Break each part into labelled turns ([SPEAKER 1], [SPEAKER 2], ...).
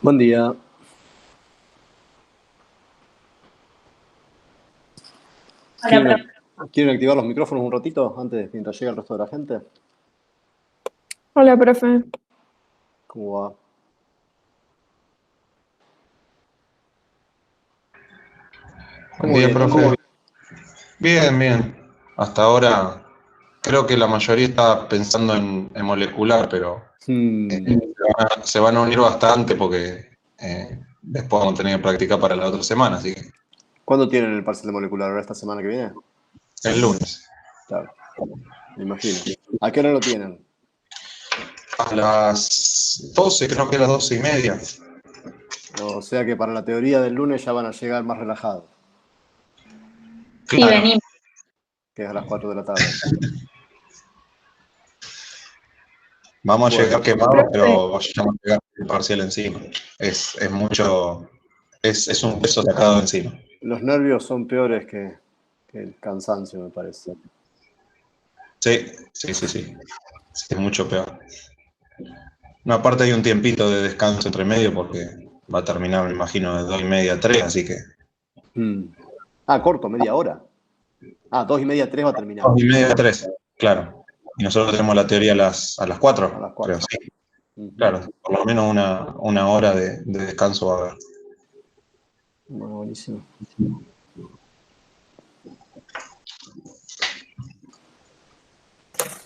[SPEAKER 1] Buen día.
[SPEAKER 2] Hola,
[SPEAKER 1] ¿Quieren,
[SPEAKER 2] profe.
[SPEAKER 1] quieren activar los micrófonos un ratito antes, mientras llega el resto de la gente?
[SPEAKER 3] Hola, profe.
[SPEAKER 1] ¿Cómo va?
[SPEAKER 4] Buen
[SPEAKER 1] ¿Cómo
[SPEAKER 4] día,
[SPEAKER 1] vienen?
[SPEAKER 4] profe. Bien, bien. Hasta ahora creo que la mayoría está pensando en molecular, pero
[SPEAKER 1] Hmm,
[SPEAKER 4] se van a unir bastante porque después vamos a tener que practicar para la otra semana, así que
[SPEAKER 1] ¿Cuándo tienen el parcial de molecular? ¿Ahora esta semana que viene?
[SPEAKER 4] el lunes.
[SPEAKER 1] Claro, me imagino. ¿A qué hora lo tienen?
[SPEAKER 4] A las 12, creo que a las 12:30.
[SPEAKER 1] O sea que para la teoría del lunes ya van a llegar más relajados,
[SPEAKER 2] Y
[SPEAKER 4] Claro,
[SPEAKER 2] venimos.
[SPEAKER 1] que es a las 4 de la tarde.
[SPEAKER 4] vamos a llegar
[SPEAKER 1] Bueno,
[SPEAKER 4] quemados,
[SPEAKER 3] Profe,
[SPEAKER 4] pero vamos a llegar el parcial encima. Es mucho, es un peso sacado encima.
[SPEAKER 1] los nervios son peores que el cansancio, me parece.
[SPEAKER 4] Sí, sí, sí, sí. Sí, es mucho peor. No, aparte hay un tiempito de descanso entre medio porque va a terminar, me imagino, de 2:30 a 3, así que
[SPEAKER 1] Hmm. Ah, corto, media hora. Ah, 2:30, 3 va a terminar.
[SPEAKER 4] 2:30 a 3, claro. Y nosotros tenemos la teoría a las
[SPEAKER 1] A
[SPEAKER 4] 4,
[SPEAKER 1] las
[SPEAKER 4] creo,
[SPEAKER 1] 4.
[SPEAKER 4] sí.
[SPEAKER 1] Ujú.
[SPEAKER 4] Claro, por lo menos una hora de descanso va a haber.
[SPEAKER 1] Bueno, buenísimo.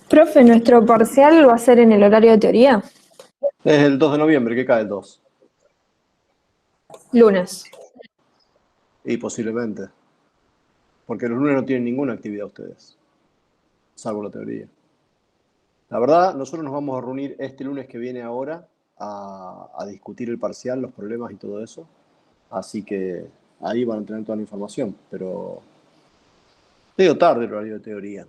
[SPEAKER 3] profe, ¿nuestro parcial va a ser en el horario de teoría?
[SPEAKER 1] Es el 2 de noviembre, ¿qué cae el 2?
[SPEAKER 3] Lunes.
[SPEAKER 1] Y posiblemente. Porque los lunes no tienen ninguna actividad ustedes, salvo la teoría. La verdad, nosotros nos vamos a reunir este lunes que viene ahora a discutir el parcial, los problemas y todo eso. Así que ahí van a tener toda la información. Pero medio tarde el horario de teoría.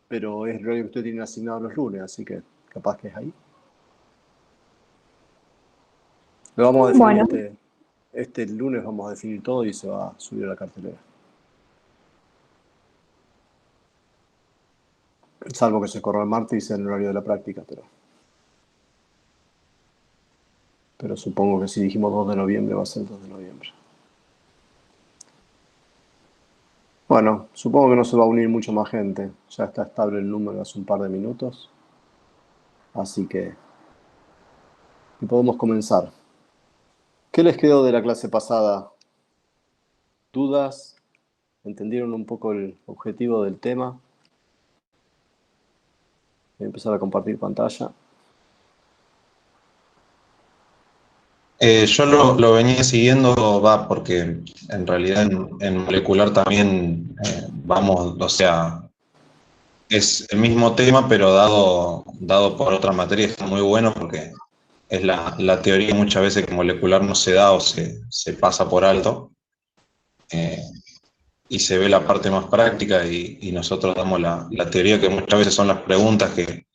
[SPEAKER 1] Pero es el horario que ustedes tienen asignado los lunes, así que capaz que es ahí. Lo vamos a definir
[SPEAKER 3] Bueno,
[SPEAKER 1] este lunes, vamos a definir todo y se va a subir a la cartelera. Salvo que se corra el martes y sea en el horario de la práctica, pero supongo que si dijimos 2 de noviembre va a ser 2 de noviembre. Bueno, supongo que no se va a unir mucho más gente. Ya está estable el número hace un par de minutos. Así que podemos comenzar. ¿Qué les quedó de la clase pasada? ¿Dudas? ¿Entendieron un poco el objetivo del tema? Voy a empezar a compartir pantalla.
[SPEAKER 4] Yo lo venía siguiendo, va, porque en realidad en molecular también vamos, o sea, es el mismo tema, pero dado por otra materia, está muy bueno porque es la teoría muchas veces que molecular no se da o se pasa por alto, eh, y se ve la parte más práctica y nosotros damos la teoría que muchas veces son las preguntas que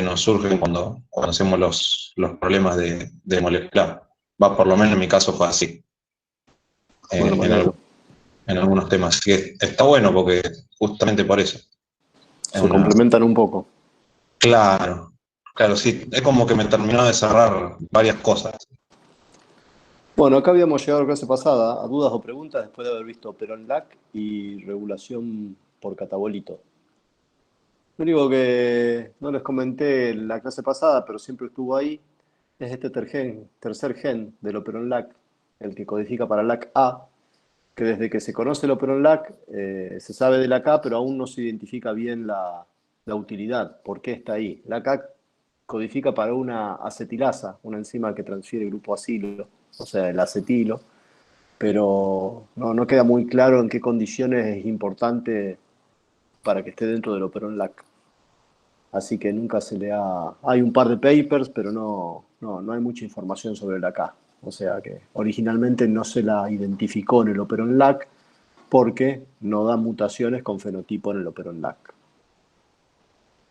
[SPEAKER 4] nos surgen cuando hacemos los problemas de molecular. Va, por lo menos en mi caso fue así,
[SPEAKER 1] Bueno,
[SPEAKER 4] eh,
[SPEAKER 1] me
[SPEAKER 4] en, algu-
[SPEAKER 1] alegro.
[SPEAKER 4] en algunos temas. Así que está bueno porque justamente por eso. Es
[SPEAKER 1] Se
[SPEAKER 4] una,
[SPEAKER 1] complementan un poco.
[SPEAKER 4] claro, claro, sí, es como que me terminó de cerrar varias cosas.
[SPEAKER 1] Bueno, acá habíamos llegado a la clase pasada a dudas o preguntas después de haber visto Peron-Lac y regulación por catabolito. Lo único que no les comenté en la clase pasada, pero siempre estuvo ahí, es este tercer gen del Operon-Lac, el que codifica para LAC-A, que desde que se conoce el Operon-Lac se sabe de LAC-A, pero aún no se identifica bien la utilidad, por qué está ahí. LAC-A codifica para una acetilasa, una enzima que transfiere el grupo acilo, o sea, el acetilo, pero no queda muy claro en qué condiciones es importante para que esté dentro del Operon-Lac. Así que nunca se le ha... Hay un par de papers, pero no hay mucha información sobre la K. O sea que originalmente no se la identificó en el Operon LAC porque no da mutaciones con fenotipo en el Operon LAC.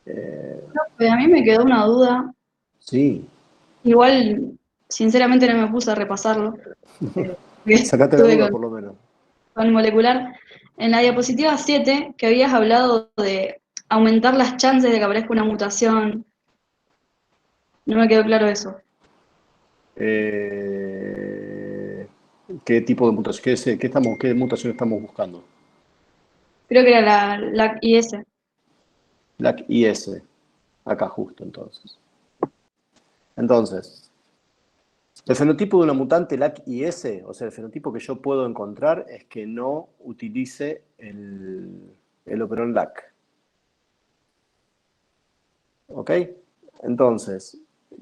[SPEAKER 2] Profe, a mí me quedó una duda.
[SPEAKER 1] Sí,
[SPEAKER 2] Igual, sinceramente no me puse a repasarlo. Porque
[SPEAKER 1] sacate la
[SPEAKER 2] estuve
[SPEAKER 1] duda
[SPEAKER 2] con,
[SPEAKER 1] por lo menos.
[SPEAKER 2] con molecular. En la diapositiva 7 que habías hablado de aumentar las chances de que aparezca una mutación, no me quedó claro eso.
[SPEAKER 1] ¿Qué tipo de mutación? ¿Qué mutación estamos buscando?
[SPEAKER 2] Creo que era la IS.
[SPEAKER 1] LAC IS. Acá justo, entonces. Entonces, el fenotipo de una mutante LAC-IS, o sea, el fenotipo que yo puedo encontrar es que no utilice el operón LAC. ¿Ok? Entonces,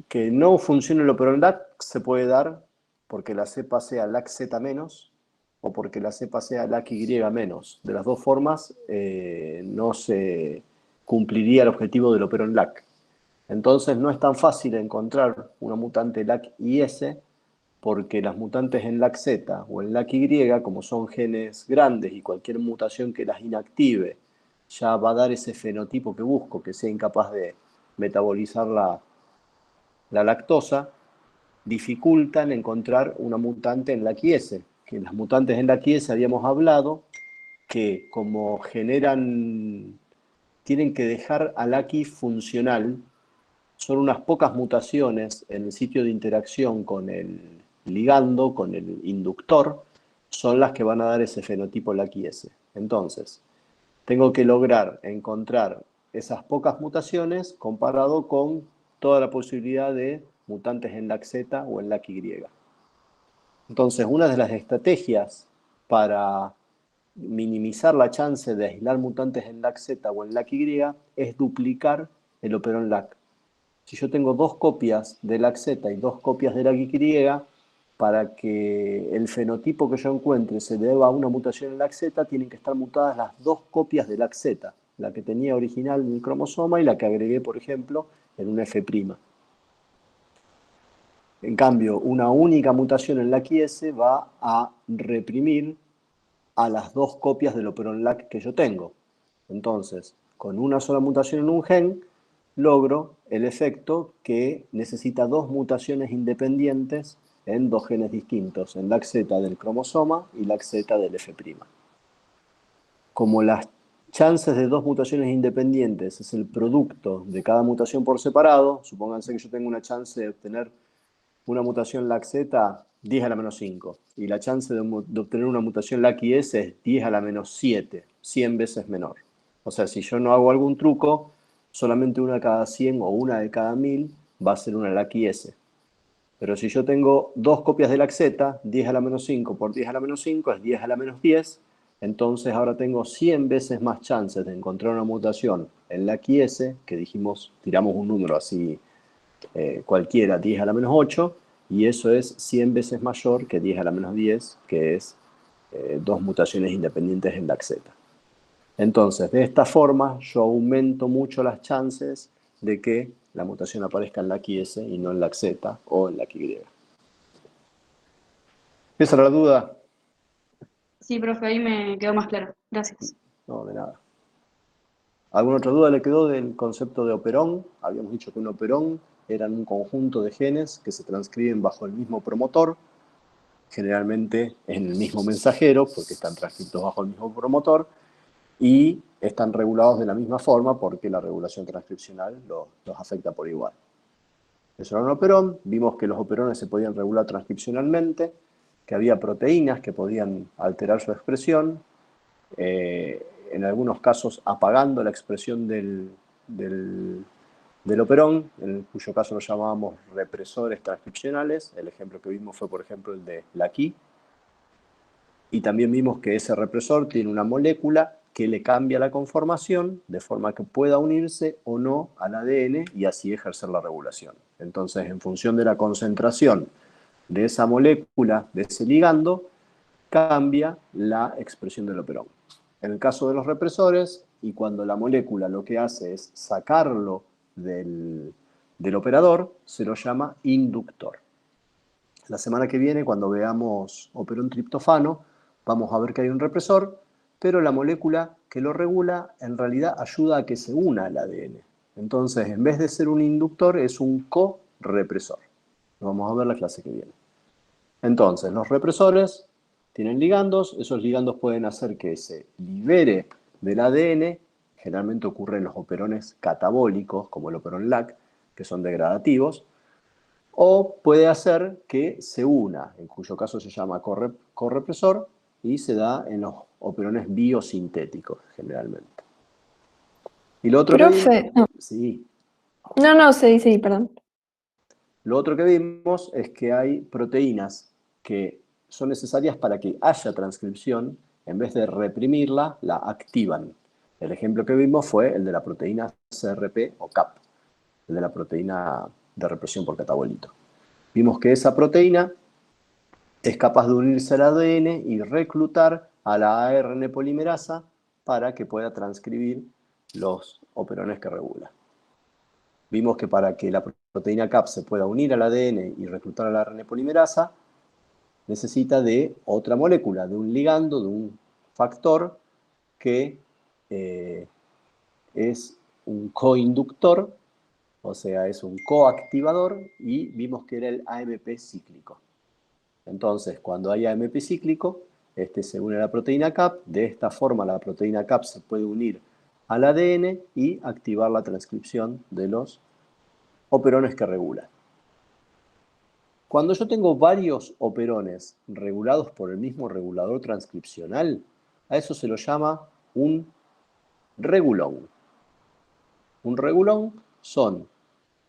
[SPEAKER 1] que no funcione el operón LAC se puede dar porque la cepa sea LAC-Z menos o porque la cepa sea LAC-Y menos. De las dos formas, no se cumpliría el objetivo del operón LAC. Entonces, no es tan fácil encontrar una mutante LAC-IS porque las mutantes en LAC-Z o en LAC-Y, como son genes grandes y cualquier mutación que las inactive ya va a dar ese fenotipo que busco, que sea incapaz de metabolizar la lactosa, dificultan encontrar una mutante en LAC-IS. Que las mutantes en LAC-IS habíamos hablado que como tienen que dejar al LAC-I funcional, son unas pocas mutaciones en el sitio de interacción con el ligando, con el inductor, son las que van a dar ese fenotipo LAC-IS. Entonces, tengo que lograr encontrar esas pocas mutaciones comparado con toda la posibilidad de mutantes en LAC-Z o en LAC-Y. Entonces, una de las estrategias para minimizar la chance de aislar mutantes en LAC-Z o en LAC-Y es duplicar el operón LAC. Si yo tengo dos copias de LAC-Z y dos copias de LAC-Y, para que el fenotipo que yo encuentre se deba a una mutación en LAC-Z, tienen que estar mutadas las dos copias de LAC-Z, la que tenía original en el cromosoma y la que agregué, por ejemplo, en una F'. En cambio, una única mutación en LAC-IS va a reprimir a las dos copias del operón LAC que yo tengo. Entonces, con una sola mutación en un gen, logro el efecto que necesita dos mutaciones independientes en dos genes distintos, en LAC-Z del cromosoma y LAC-Z del F'. Como las chances de dos mutaciones independientes es el producto de cada mutación por separado, supónganse que yo tengo una chance de obtener una mutación LAC-Z 10 a la menos 5 y la chance de obtener una mutación LAC-IS es 10 a la menos 7, 100 veces menor. O sea, si yo no hago algún truco, solamente una de cada 100 o una de cada 1000 va a ser una LAC-IS. Pero si yo tengo dos copias de LAC-Z, 10 a la menos 5 por 10 a la menos 5 es 10 a la menos 10, entonces ahora tengo 100 veces más chances de encontrar una mutación en LAC-IS, que dijimos, tiramos un número así cualquiera, 10 a la menos 8, y eso es 100 veces mayor que 10 a la menos 10, que es dos mutaciones independientes en LAC-Z. Entonces, de esta forma, yo aumento mucho las chances de que la mutación aparezca en LAC-IS y no en LAC-Z o en LAC-Y. ¿Esa era la duda?
[SPEAKER 2] Sí, profe, ahí me quedó más claro. Gracias.
[SPEAKER 1] No, de nada. ¿Alguna otra duda le quedó del concepto de operón? Habíamos dicho que un operón eran un conjunto de genes que se transcriben bajo el mismo promotor, generalmente en el mismo mensajero, porque están transcritos bajo el mismo promotor, y están regulados de la misma forma porque la regulación transcripcional los afecta por igual. Eso era un operón. Vimos que los operones se podían regular transcripcionalmente, que había proteínas que podían alterar su expresión, en algunos casos apagando la expresión del operón, en cuyo caso lo llamábamos represores transcripcionales. El ejemplo que vimos fue, por ejemplo, el de LAC-I. Y también vimos que ese represor tiene una molécula que le cambia la conformación de forma que pueda unirse o no al ADN y así ejercer la regulación. Entonces, en función de la concentración de esa molécula, de ese ligando, cambia la expresión del operón. En el caso de los represores, y cuando la molécula lo que hace es sacarlo del operador, se lo llama inductor. La semana que viene, cuando veamos operón triptofano, vamos a ver que hay un represor, pero la molécula que lo regula en realidad ayuda a que se una al ADN. Entonces, en vez de ser un inductor, es un co-represor. Lo vamos a ver la clase que viene. Entonces, los represores tienen ligandos. Esos ligandos pueden hacer que se libere del ADN. Generalmente ocurre en los operones catabólicos, como el operón LAC, que son degradativos. o puede hacer que se una, en cuyo caso se llama correpresor y se da en los operones biosintéticos generalmente. Y lo otro
[SPEAKER 3] Profe, no.
[SPEAKER 1] sí,
[SPEAKER 3] No, sí, perdón.
[SPEAKER 1] lo otro que vimos es que hay proteínas que son necesarias para que haya transcripción, en vez de reprimirla, la activan. El ejemplo que vimos fue el de la proteína CRP o CAP, el de la proteína de represión por catabolito. Vimos que esa proteína es capaz de unirse al ADN y reclutar a la ARN polimerasa para que pueda transcribir los operones que regula. Vimos que para que la proteína CAP se pueda unir al ADN y reclutar a la ARN polimerasa, necesita de otra molécula, de un ligando, de un factor que es un coinductor, o sea, es un coactivador, y vimos que era el AMP cíclico. Entonces, cuando hay AMP cíclico, este se une a la proteína CAP. De esta forma, la proteína CAP se puede unir al ADN y activar la transcripción de los operones que regula. Cuando yo tengo varios operones regulados por el mismo regulador transcripcional, a eso se lo llama un regulón. Un regulón son,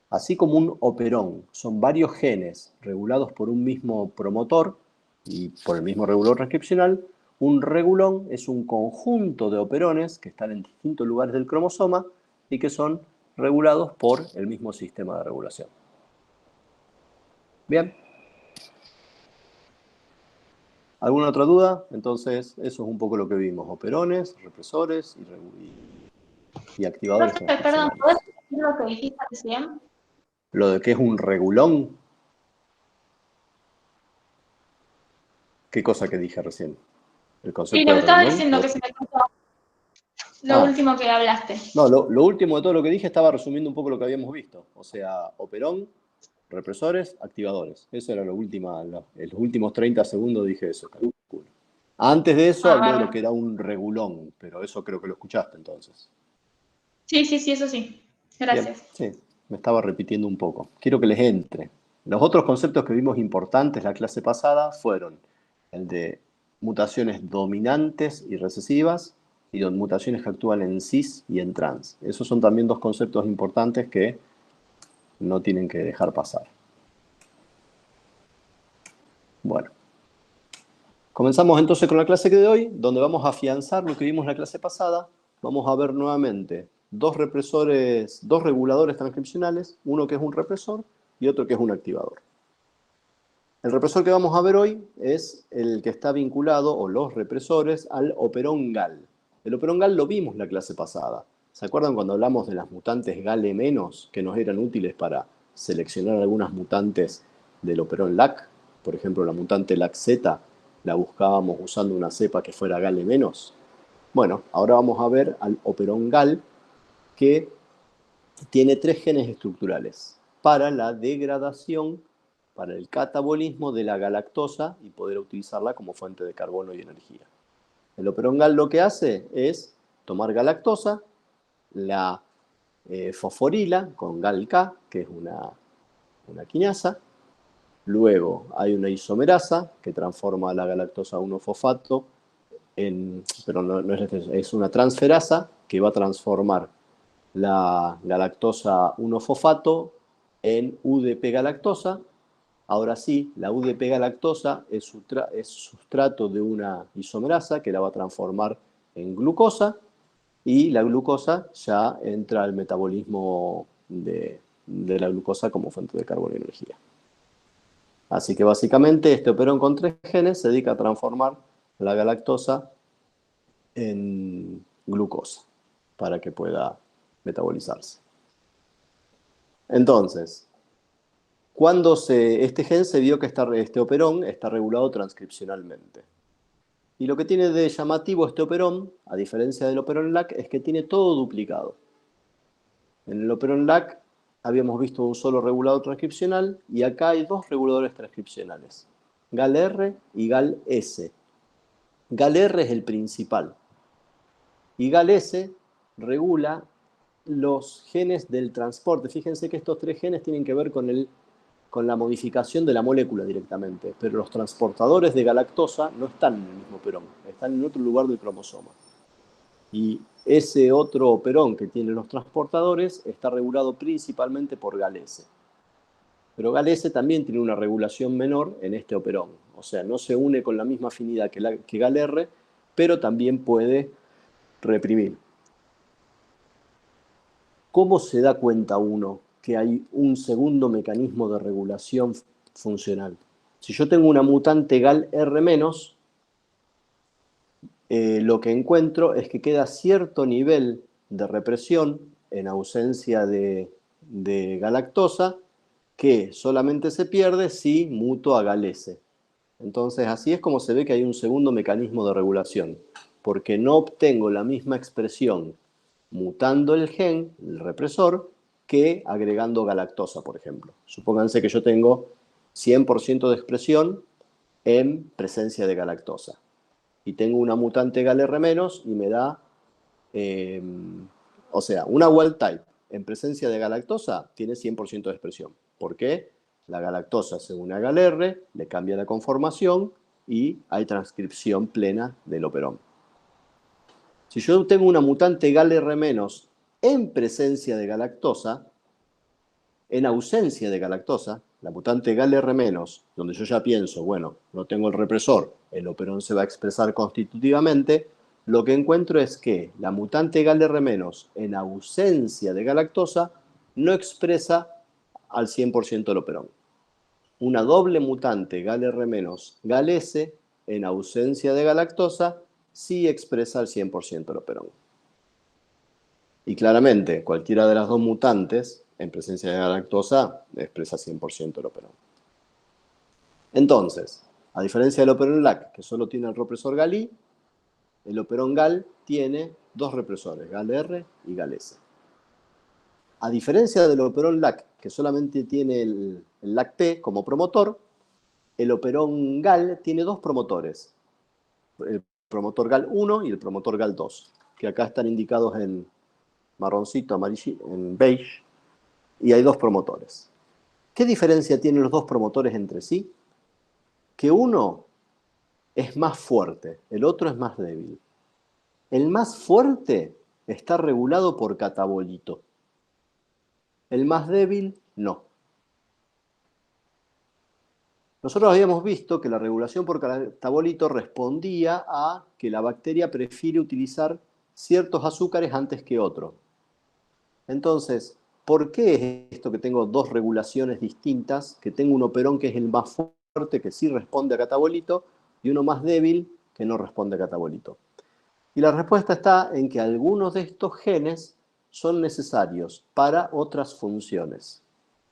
[SPEAKER 1] así como un operón, son varios genes regulados por un mismo promotor y por el mismo regulador transcripcional. Un regulón es un conjunto de operones que están en distintos lugares del cromosoma y que son regulados por el mismo sistema de regulación. Bien. ¿Alguna otra duda? Entonces, eso es un poco lo que vimos. Operones, represores y activadores
[SPEAKER 2] Profe, perdón,
[SPEAKER 1] transcripcionales.
[SPEAKER 2] ¿podés repetir lo que dijiste recién?
[SPEAKER 1] Lo de que es un regulón. ¿Qué cosa que dije recién? ¿El
[SPEAKER 2] Sí,
[SPEAKER 1] concepto
[SPEAKER 2] lo
[SPEAKER 1] de
[SPEAKER 2] que estaba
[SPEAKER 1] regulón?
[SPEAKER 2] diciendo que se me cortó. Lo último que hablaste.
[SPEAKER 1] No, lo último de todo lo que dije estaba resumiendo un poco lo que habíamos visto. O sea, operón, represores, activadores. Eso era lo último, en los últimos 30 segundos dije eso, calculo. Antes de eso hablé de lo que era un regulón, pero eso creo que lo escuchaste entonces.
[SPEAKER 2] Sí, eso sí. Gracias.
[SPEAKER 1] Bien, sí, me estaba repitiendo un poco. Quiero que les entre. Los otros conceptos que vimos importantes la clase pasada fueron el de mutaciones dominantes y recesivas y mutaciones que actúan en cis y en trans. Esos son también dos conceptos importantes que no tienen que dejar pasar. Bueno, comenzamos entonces con la clase de hoy, donde vamos a afianzar lo que vimos en la clase pasada. Vamos a ver nuevamente dos reguladores transcripcionales, uno que es un represor y otro que es un activador. El represor que vamos a ver hoy es el que está vinculado, o los represores, al operón GAL. El operón GAL lo vimos la clase pasada. ¿Se acuerdan cuando hablamos de las mutantes GALE- que nos eran útiles para seleccionar algunas mutantes del operón LAC? Por ejemplo, la mutante LAC-Z la buscábamos usando una cepa que fuera GALE-. Bueno, ahora vamos a ver al operón GAL, que tiene 3 genes estructurales para la degradación, para el catabolismo de la galactosa y poder utilizarla como fuente de carbono y energía. El operón GAL lo que hace es tomar galactosa, la fosforila con GALK, que es una quinasa. Luego hay una isomerasa que transforma la galactosa 1-fosfato pero no es una transferasa que va a transformar la galactosa 1-fosfato en UDP-galactosa. Ahora sí, la UDP-galactosa es sustrato de una isomerasa que la va a transformar en glucosa, y la glucosa ya entra al metabolismo de la glucosa como fuente de carbono y energía. Así que básicamente este operón con 3 genes se dedica a transformar la galactosa en glucosa para que pueda metabolizarse. Entonces, cuando este gen se vio que este operón está regulado transcripcionalmente. Y lo que tiene de llamativo este operón, a diferencia del operón LAC, es que tiene todo duplicado. En el operón LAC habíamos visto un solo regulador transcripcional y acá hay 2 reguladores transcripcionales, GAL-R y GAL-S. GAL-R es el principal y GAL-S regula los genes del transporte. Fíjense que estos 3 genes tienen que ver con con la modificación de la molécula directamente, pero los transportadores de galactosa no están en el mismo operón, están en otro lugar del cromosoma. Y ese otro operón que tienen los transportadores está regulado principalmente por GAL-S. Pero GAL-S también tiene una regulación menor en este operón. O sea, no se une con la misma afinidad que GAL-R, pero también puede reprimir. ¿Cómo se da cuenta uno que hay un segundo mecanismo de regulación funcional? Si yo tengo una mutante GAL-R-, lo que encuentro es que queda cierto nivel de represión en ausencia de galactosa que solamente se pierde si muto a GAL-S. Entonces, así es como se ve que hay un segundo mecanismo de regulación, porque no obtengo la misma expresión mutando el gen, el represor, que agregando galactosa, por ejemplo. Supónganse que yo tengo 100% de expresión en presencia de galactosa. Y tengo una mutante GAL-R- y me da, o sea, una wild type en presencia de galactosa tiene 100% de expresión. ¿Por qué? La galactosa se une a GAL-R, le cambia la conformación y hay transcripción plena del operón. Si yo tengo una mutante GAL-R- en presencia de galactosa, en ausencia de galactosa, la mutante GAL-R-, donde yo ya pienso, bueno, no tengo el represor, el operón se va a expresar constitutivamente, lo que encuentro es que la mutante GAL-R- en ausencia de galactosa no expresa al 100% el operón. Una doble mutante GAL-R- GAL-S en ausencia de galactosa sí expresa al 100% el operón. Y claramente, cualquiera de las dos mutantes, en presencia de galactosa, expresa 100% el operón. Entonces, a diferencia del operón LAC, que solo tiene el represor GAL-I, el operón GAL tiene dos represores, GAL-R y GAL-S. A diferencia del operón LAC, que solamente tiene el LAC-P como promotor, el operón GAL tiene dos promotores, el promotor GAL-1 y el promotor GAL-2, que acá están indicados en marroncito, amarillo, en beige, y hay dos promotores. ¿Qué diferencia tienen los dos promotores entre sí? Que uno es más fuerte, el otro es más débil. El más fuerte está regulado por catabolito. El más débil, no. Nosotros habíamos visto que la regulación por catabolito respondía a que la bacteria prefiere utilizar ciertos azúcares antes que otros. Entonces, ¿por qué es esto que tengo dos regulaciones distintas? Que tengo un operón que es el más fuerte, que sí responde a catabolito, y uno más débil, que no responde a catabolito. Y la respuesta está en que algunos de estos genes son necesarios para otras funciones.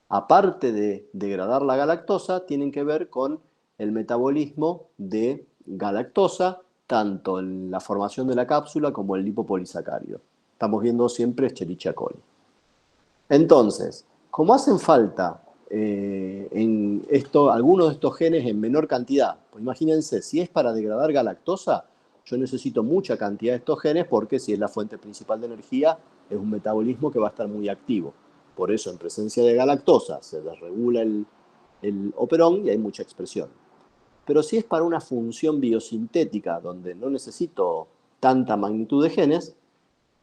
[SPEAKER 1] Aparte de degradar la galactosa, tienen que ver con el metabolismo de galactosa, tanto en la formación de la cápsula como el lipopolisacárido. Estamos viendo siempre Escherichia coli. Entonces, como hacen falta en algunos de estos genes en menor cantidad, pues imagínense, si es para degradar galactosa, yo necesito mucha cantidad de estos genes porque si es la fuente principal de energía, es un metabolismo que va a estar muy activo. Por eso, en presencia de galactosa, se desregula el operón y hay mucha expresión. Pero si es para una función biosintética, donde no necesito tanta magnitud de genes,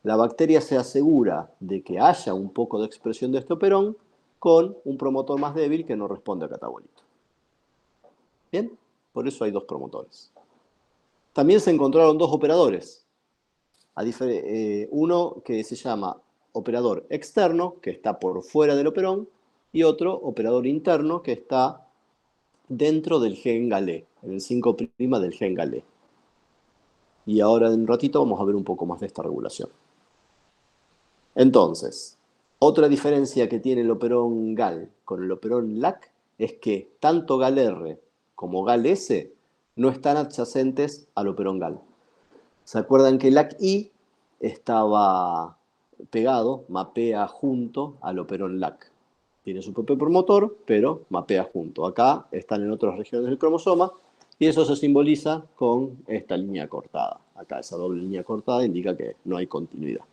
[SPEAKER 1] la bacteria se asegura de que haya un poco de expresión de este operón con un promotor más débil que no responde a catabolito. ¿Bien? Por eso hay dos promotores. También se encontraron dos operadores. Uno que se llama operador externo, que está por fuera del operón, y otro operador interno, que está dentro del gen GAL-E, en el 5' del gen GAL-E. Y ahora en un ratito vamos a ver un poco más de esta regulación. Entonces, otra diferencia que tiene el operón GAL con el operón LAC es que tanto GAL-R como GAL-S no están adyacentes al operón GAL. ¿Se acuerdan que LAC-I estaba pegado, mapea junto al operón LAC? Tiene su propio promotor, pero mapea junto. Acá están en otras regiones del cromosoma y eso se simboliza con esta línea cortada. Acá esa doble línea cortada indica que no hay continuidad.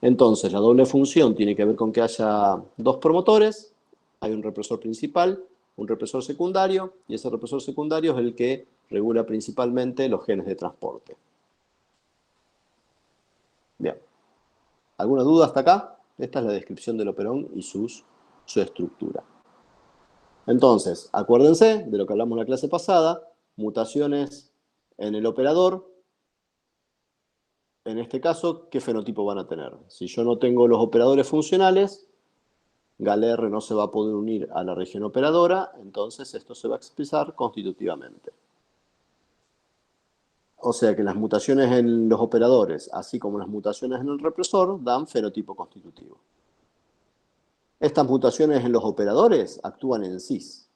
[SPEAKER 1] Entonces, la doble función tiene que ver con que haya dos promotores Hay un represor principal, un represor secundario, y ese represor secundario es el que regula principalmente los genes de transporte. Bien. ¿Alguna duda hasta acá? Esta es la descripción del operón y su estructura. Entonces, acuérdense de lo que hablamos en la clase pasada, mutaciones en el operador. En este caso, ¿qué fenotipo van a tener? Si yo no tengo los operadores funcionales, GAL-R no se va a poder unir a la región operadora, entonces esto se va a expresar constitutivamente. O sea que las mutaciones en los operadores, así como las mutaciones en el represor, dan fenotipo constitutivo. Estas mutaciones en los operadores actúan en cis.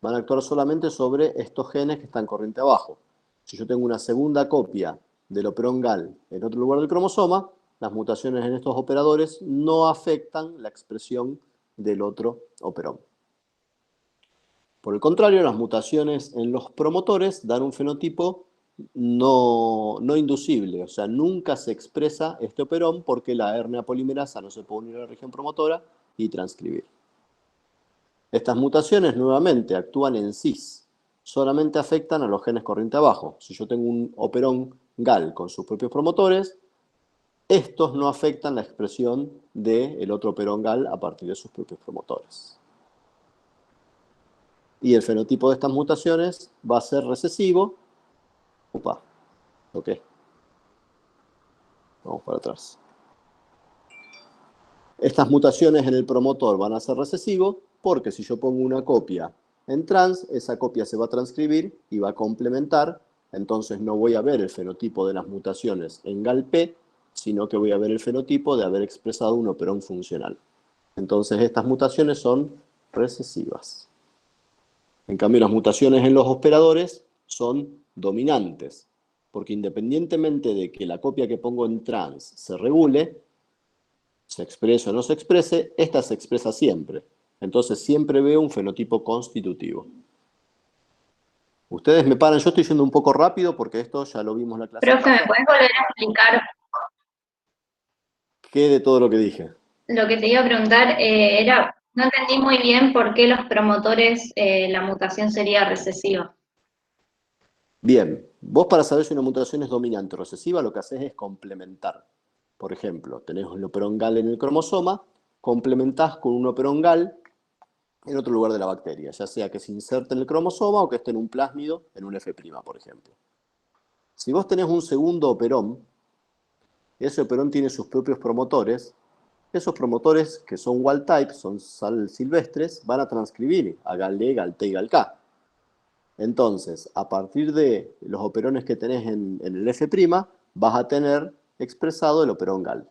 [SPEAKER 1] Van a actuar solamente sobre estos genes que están corriente abajo. Si yo tengo una segunda copia del operón GAL en otro lugar del cromosoma, las mutaciones en estos operadores no afectan la expresión del otro operón. Por el contrario, las mutaciones en los promotores dan un fenotipo no inducible, o sea, nunca se expresa este operón porque la RNA polimerasa no se puede unir a la región promotora y transcribir. Estas mutaciones nuevamente actúan en cis, solamente afectan a los genes corriente abajo. Si yo tengo un operón GAL con sus propios promotores, estos no afectan la expresión del otro operón GAL a partir de sus propios promotores. Y el fenotipo de estas mutaciones va a ser recesivo. Opa, ok. Vamos para atrás. Estas mutaciones en el promotor van a ser recesivos porque si yo pongo una copia en trans, esa copia se va a transcribir y va a complementar, entonces no voy a ver el fenotipo de las mutaciones en GAL-P, sino que voy a ver el fenotipo de haber expresado un operón funcional. Entonces estas mutaciones son recesivas. En cambio, las mutaciones en los operadores son dominantes, porque independientemente de que la copia que pongo en trans se regule, se exprese o no se exprese, esta se expresa siempre. Entonces siempre veo un fenotipo constitutivo. Ustedes me paran, yo estoy yendo un poco rápido porque esto ya lo vimos en la clase
[SPEAKER 2] Profe, ¿me
[SPEAKER 1] pasada.
[SPEAKER 2] puedes volver a explicar
[SPEAKER 1] ¿Qué de todo lo que dije?
[SPEAKER 2] lo que te iba a preguntar? No entendí muy bien por qué los promotores, la mutación sería recesiva.
[SPEAKER 1] Bien, vos para saber si una mutación es dominante o recesiva, lo que haces es complementar. Por ejemplo, tenés el operón GAL en el cromosoma, complementás con un operón GAL en otro lugar de la bacteria, ya sea que se inserte en el cromosoma o que esté en un plásmido, en un F', por ejemplo. Si vos tenés un segundo operón, ese operón tiene sus propios promotores, esos promotores que son wild type, son silvestres, van a transcribir a GAL-E, GAL-T y GAL-K. Entonces, a partir de los operones que tenés en el F', vas a tener expresado el operón GAL.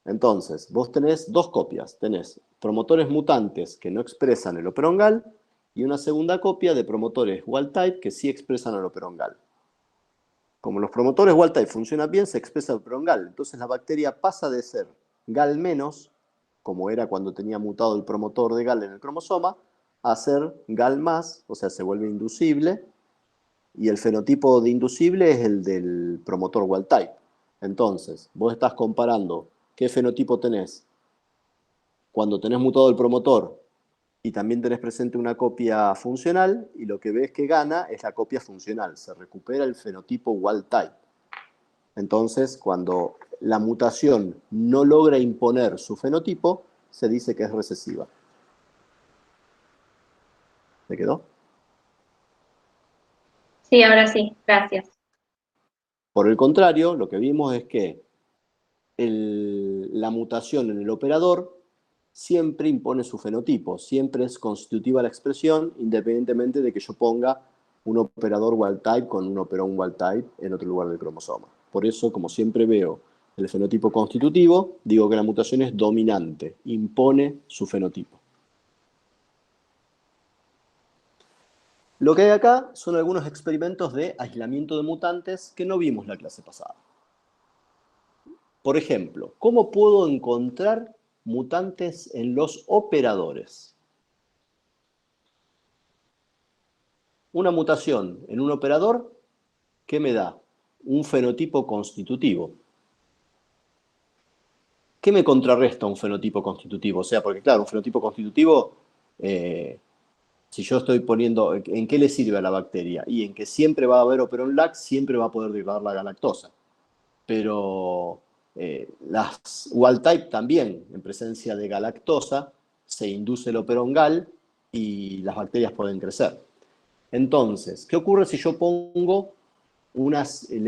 [SPEAKER 1] Entonces, vos tenés dos copias. Tenés promotores mutantes que no expresan el operón GAL y una segunda copia de promotores wild type que sí expresan el operón GAL. Como los promotores wild type funcionan bien, se expresa el operón GAL. Entonces la bacteria pasa de ser GAL menos, como era cuando tenía mutado el promotor de GAL en el cromosoma, a ser GAL más, o sea, se vuelve inducible, y el fenotipo de inducible es el del promotor wild type. Entonces, vos estás comparando qué fenotipo tenés cuando tenés mutado el promotor y también tenés presente una copia funcional, y lo que ves que gana es la copia funcional, se recupera el fenotipo wild type. Entonces, cuando la mutación no logra imponer su fenotipo, se dice que es recesiva. ¿Me quedó?
[SPEAKER 2] Sí, ahora sí, gracias.
[SPEAKER 1] Por el contrario, lo que vimos es que la mutación en el operador siempre impone su fenotipo, siempre es constitutiva la expresión, independientemente de que yo ponga un operador wild type con un operón wild type en otro lugar del cromosoma. Por eso, como siempre veo el fenotipo constitutivo, digo que la mutación es dominante, impone su fenotipo. Lo que hay acá son algunos experimentos de aislamiento de mutantes que no vimos la clase pasada. Por ejemplo, ¿cómo puedo encontrar mutantes en los operadores? Una mutación en un operador, ¿qué me da? Un fenotipo constitutivo. ¿qué me contrarresta un fenotipo constitutivo? O sea, porque claro, un fenotipo constitutivo, si yo estoy poniendo, ¿en qué le sirve a la bacteria? Y en que siempre va a haber operón LAC, siempre va a poder derivar la galactosa. Pero las wild type también, en presencia de galactosa, se induce el operón GAL y las bacterias pueden crecer. Entonces, ¿qué ocurre si yo le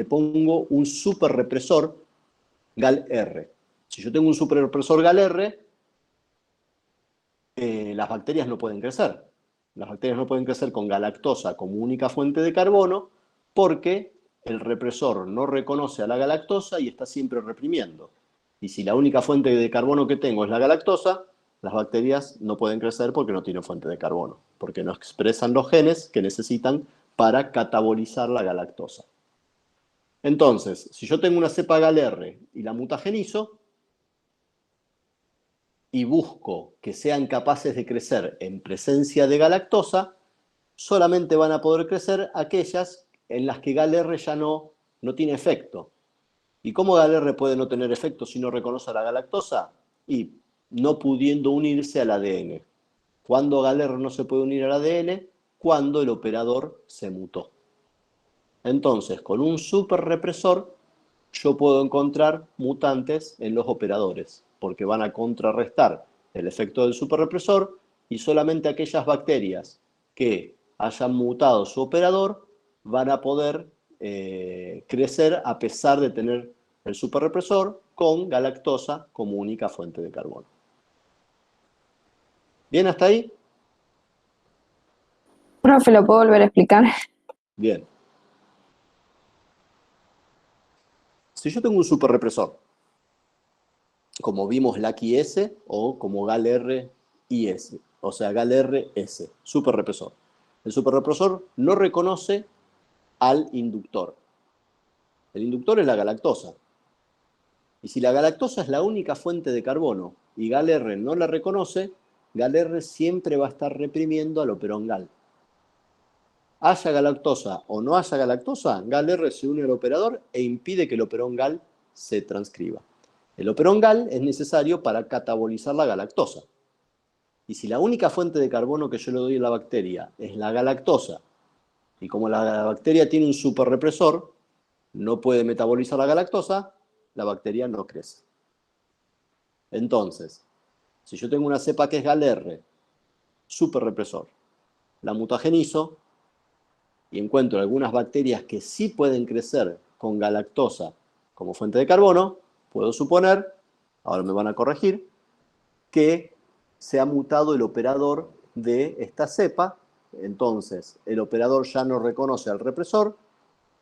[SPEAKER 1] pongo un superrepresor GAL-R? Si yo tengo un superrepresor GAL-R, las bacterias no pueden crecer. Las bacterias no pueden crecer con galactosa como única fuente de carbono porque el represor no reconoce a la galactosa y está siempre reprimiendo. Y si la única fuente de carbono que tengo es la galactosa, las bacterias no pueden crecer porque no tienen fuente de carbono, porque no expresan los genes que necesitan para catabolizar la galactosa. Entonces, si yo tengo una cepa GAL-R y la mutagenizo, y busco que sean capaces de crecer en presencia de galactosa, solamente van a poder crecer aquellas en las que GAL-R ya no tiene efecto. ¿Y cómo GAL-R puede no tener efecto si no reconoce a la galactosa? Y no pudiendo unirse al ADN. ¿Cuándo GAL-R no se puede unir al ADN? Cuando el operador se mutó. Entonces, con un superrepresor, yo puedo encontrar mutantes en los operadores, porque van a contrarrestar el efecto del superrepresor y solamente aquellas bacterias que hayan mutado su operador van a poder crecer a pesar de tener el superrepresor con galactosa como única fuente de carbono. ¿Bien hasta ahí?
[SPEAKER 3] Profe, ¿lo puedo volver a explicar?
[SPEAKER 1] Bien. Si yo tengo un superrepresor, como vimos LAC-IS o como GAL-R-IS, o sea, GAL-R-S, superrepresor. El superrepresor no reconoce al inductor. El inductor es la galactosa. Y si la galactosa es la única fuente de carbono y GAL-R no la reconoce, GAL-R siempre va a estar reprimiendo al operón GAL. Haya galactosa o no haya galactosa, GAL-R se une al operador e impide que el operón GAL se transcriba. El operón GAL es necesario para catabolizar la galactosa. Y si la única fuente de carbono que yo le doy a la bacteria es la galactosa, y como la bacteria tiene un superrepresor, no puede metabolizar la galactosa, la bacteria no crece. Entonces, si yo tengo una cepa que es GAL-R, superrepresor, la mutagenizo y encuentro algunas bacterias que sí pueden crecer con galactosa como fuente de carbono, puedo suponer, ahora me van a corregir, que se ha mutado el operador de esta cepa. Entonces, el operador ya no reconoce al represor,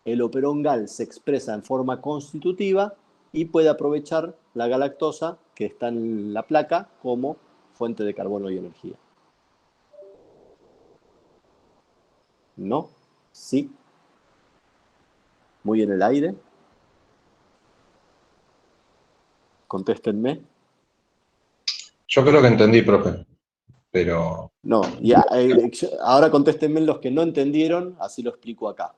[SPEAKER 1] el operón GAL se expresa en forma constitutiva y puede aprovechar la galactosa que está en la placa como fuente de carbono y energía. ¿No? ¿Sí? Muy en el aire. Contéstenme.
[SPEAKER 4] Yo creo que entendí, profe, pero
[SPEAKER 1] No, ahora contéstenme los que no entendieron, así lo explico acá.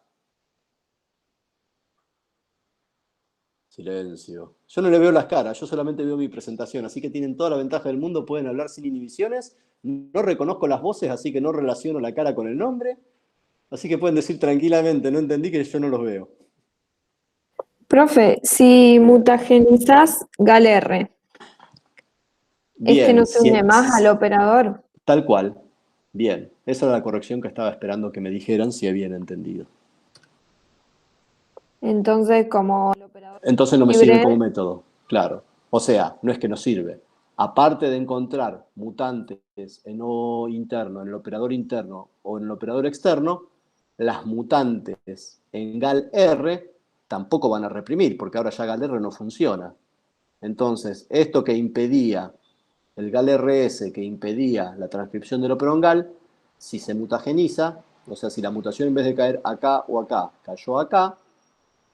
[SPEAKER 1] Silencio. Yo no le veo las caras, yo solamente veo mi presentación, así que tienen toda la ventaja del mundo, pueden hablar sin inhibiciones. No reconozco las voces, así que no relaciono la cara con el nombre. Así que pueden decir tranquilamente, no entendí, que yo no los veo.
[SPEAKER 3] Profe, si mutagenizás GAL-R,
[SPEAKER 1] Bien,
[SPEAKER 3] no se une más al operador.
[SPEAKER 1] tal cual. Bien, esa era la corrección que estaba esperando que me dijeran si habían entendido.
[SPEAKER 3] Entonces, como el operador
[SPEAKER 1] Entonces no me sirve
[SPEAKER 3] libre,
[SPEAKER 1] como método, claro. O sea, no es que no sirve. Aparte de encontrar mutantes en O interno, en el operador interno o en el operador externo, las mutantes en GAL-R tampoco van a reprimir, porque ahora ya GAL-R no funciona. Entonces, esto que impedía, el GAL-RS que impedía la transcripción del operón GAL, si se mutageniza, o sea, si la mutación en vez de caer acá o acá, cayó acá,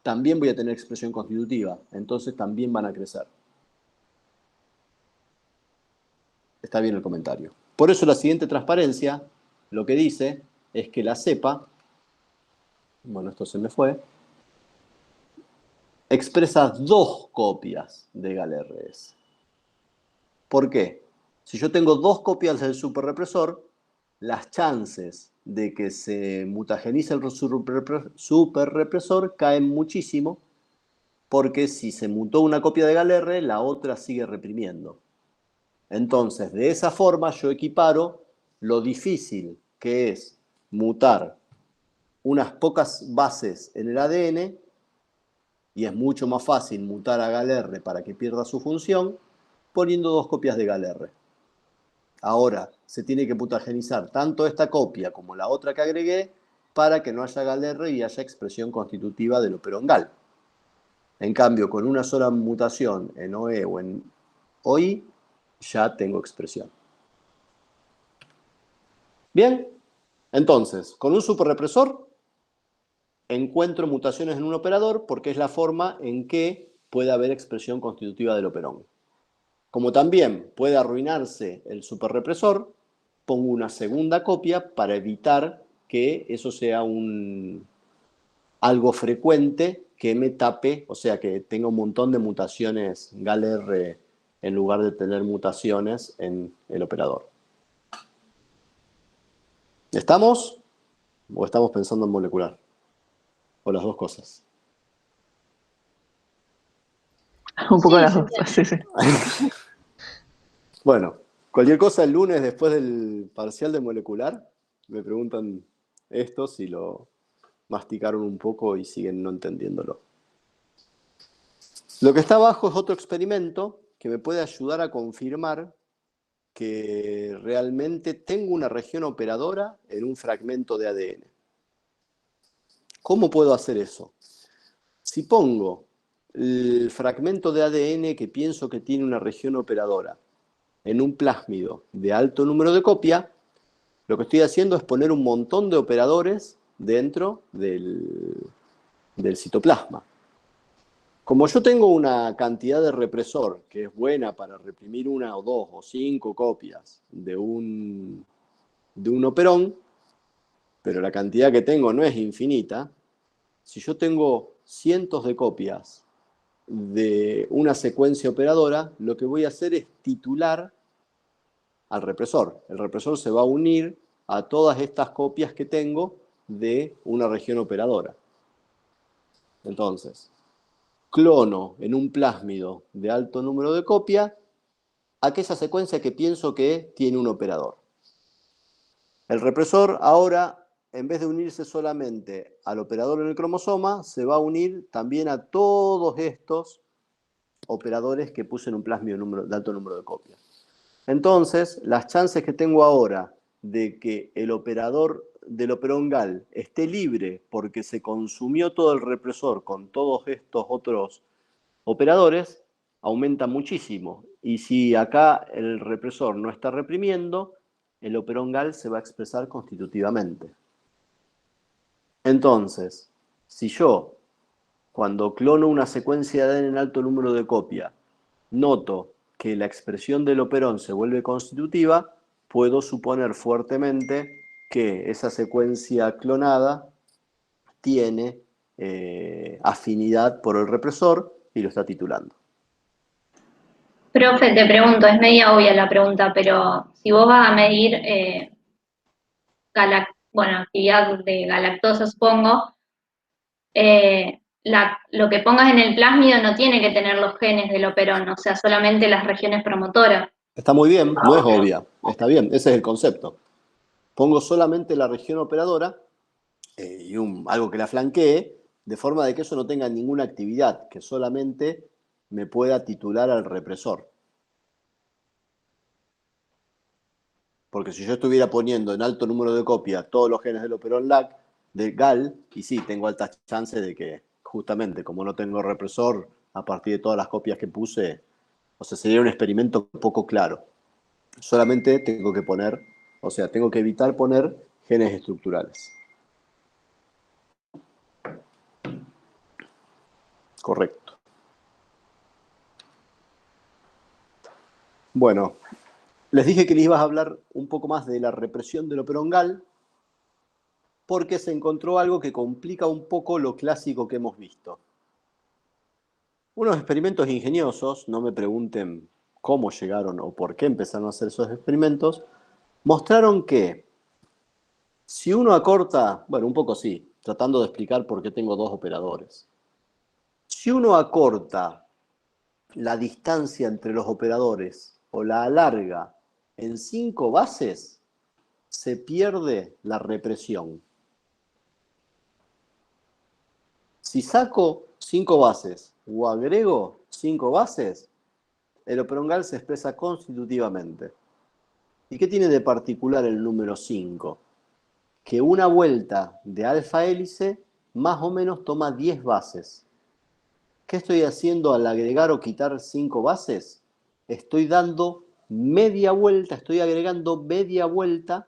[SPEAKER 1] también voy a tener expresión constitutiva, entonces también van a crecer. Está bien el comentario. Por eso la siguiente transparencia lo que dice es que la cepa, bueno, esto se me fue, expresa dos copias de GAL-RS. ¿Por qué? Si yo tengo dos copias del superrepresor, las chances de que se mutagenice el superrepresor caen muchísimo, porque si se mutó una copia de gal-R, la otra sigue reprimiendo. Entonces, de esa forma yo equiparo lo difícil que es mutar unas pocas bases en el ADN, y es mucho más fácil mutar a gal-R para que pierda su función, poniendo dos copias de gal-R. Ahora, se tiene que mutagenizar tanto esta copia como la otra que agregué para que no haya gal-R y haya expresión constitutiva del operón gal. En cambio, con una sola mutación en OE o en OI, ya tengo expresión. Bien, entonces, con un superrepresor encuentro mutaciones en un operador porque es la forma en que puede haber expresión constitutiva del operón. Como también puede arruinarse el superrepresor, pongo una segunda copia para evitar que eso sea algo frecuente que me tape, o sea, que tenga un montón de mutaciones gal-R en lugar de tener mutaciones en el operador. ¿Estamos? ¿O estamos pensando en molecular? ¿O las dos cosas?
[SPEAKER 5] Un poco
[SPEAKER 2] Sí,
[SPEAKER 5] las
[SPEAKER 2] sí,
[SPEAKER 5] dos, sí, sí.
[SPEAKER 1] Bueno, cualquier cosa el lunes después del parcial de molecular, me preguntan esto si lo masticaron un poco y siguen no entendiéndolo. Lo que está abajo es otro experimento que me puede ayudar a confirmar que realmente tengo una región operadora en un fragmento de ADN. ¿Cómo puedo hacer eso? Si pongo el fragmento de ADN que pienso que tiene una región operadora en un plásmido de alto número de copia, lo que estoy haciendo es poner un montón de operadores dentro del citoplasma. Como yo tengo una cantidad de represor que es buena para reprimir una o dos o 5 copias de un operón, pero la cantidad que tengo no es infinita, si yo tengo cientos de copias de una secuencia operadora, lo que voy a hacer es titular al represor. El represor se va a unir a todas estas copias que tengo de una región operadora. Entonces, clono en un plásmido de alto número de copia aquella secuencia que pienso que tiene un operador. El represor ahora, en vez de unirse solamente al operador en el cromosoma, se va a unir también a todos estos operadores que puse en un plásmido de alto número de copias. Entonces, las chances que tengo ahora de que el operador del operón gal esté libre porque se consumió todo el represor con todos estos otros operadores aumentan muchísimo. Y si acá el represor no está reprimiendo, el operón gal se va a expresar constitutivamente. Entonces, si yo, cuando clono una secuencia de ADN en alto número de copia, noto que la expresión del operón se vuelve constitutiva, puedo suponer fuertemente que esa secuencia clonada tiene afinidad por el represor y lo está titulando.
[SPEAKER 2] Profe, te pregunto, es media obvia la pregunta, pero si vos vas a medir actividad de galactosa, supongo, lo que pongas en el plásmido no tiene que tener los genes del operón, o sea, solamente las regiones promotoras.
[SPEAKER 1] Está muy bien, no es obvia, está bien, ese es el concepto. Pongo solamente la región operadora y algo que la flanquee, de forma de que eso no tenga ninguna actividad, que solamente me pueda titular al represor. Porque si yo estuviera poniendo en alto número de copias todos los genes del operón gal, y sí, tengo altas chances de que, justamente, como no tengo represor, a partir de todas las copias que puse, o sea, sería un experimento poco claro. Solamente tengo que poner, o sea, tengo que evitar poner genes estructurales. Correcto. Bueno, les dije que les ibas a hablar un poco más de la represión del operón gal, porque se encontró algo que complica un poco lo clásico que hemos visto. Unos experimentos ingeniosos, no me pregunten cómo llegaron o por qué empezaron a hacer esos experimentos, mostraron que si uno acorta, bueno, un poco sí, tratando de explicar por qué tengo dos operadores. Si uno acorta la distancia entre los operadores o la alarga en 5 bases, se pierde la represión. Si saco 5 bases o agrego 5 bases, el operongal se expresa constitutivamente. ¿Y qué tiene de particular el número 5? Que una vuelta de alfa hélice más o menos toma 10 bases. ¿Qué estoy haciendo al agregar o quitar 5 bases? Estoy dando media vuelta, estoy agregando media vuelta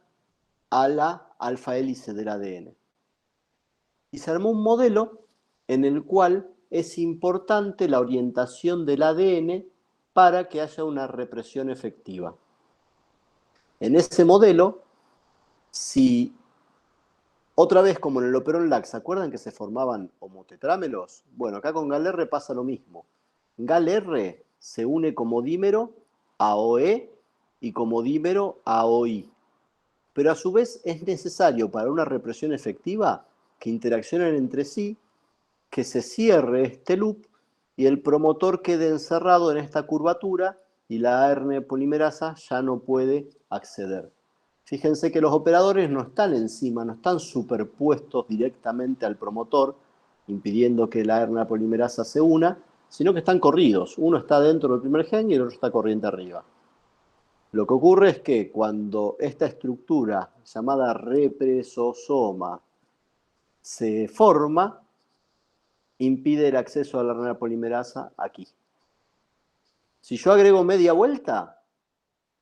[SPEAKER 1] a la alfa hélice del ADN. Y se armó un modelo en el cual es importante la orientación del ADN para que haya una represión efectiva. En ese modelo, si otra vez como en el operón LAC, ¿se acuerdan que se formaban homotetrámeros? Bueno, acá con GAL-R pasa lo mismo. GAL-R se une como dímero a OE y como dímero a OI. Pero a su vez es necesario para una represión efectiva que interaccionen entre sí, que se cierre este loop y el promotor quede encerrado en esta curvatura y la ARN polimerasa ya no puede acceder. Fíjense que los operadores no están encima, no están superpuestos directamente al promotor, impidiendo que la ARN polimerasa se una, sino que están corridos. Uno está dentro del primer gen y el otro está corriente arriba. Lo que ocurre es que cuando esta estructura llamada represosoma se forma, impide el acceso a la RNA polimerasa aquí. Si yo agrego media vuelta,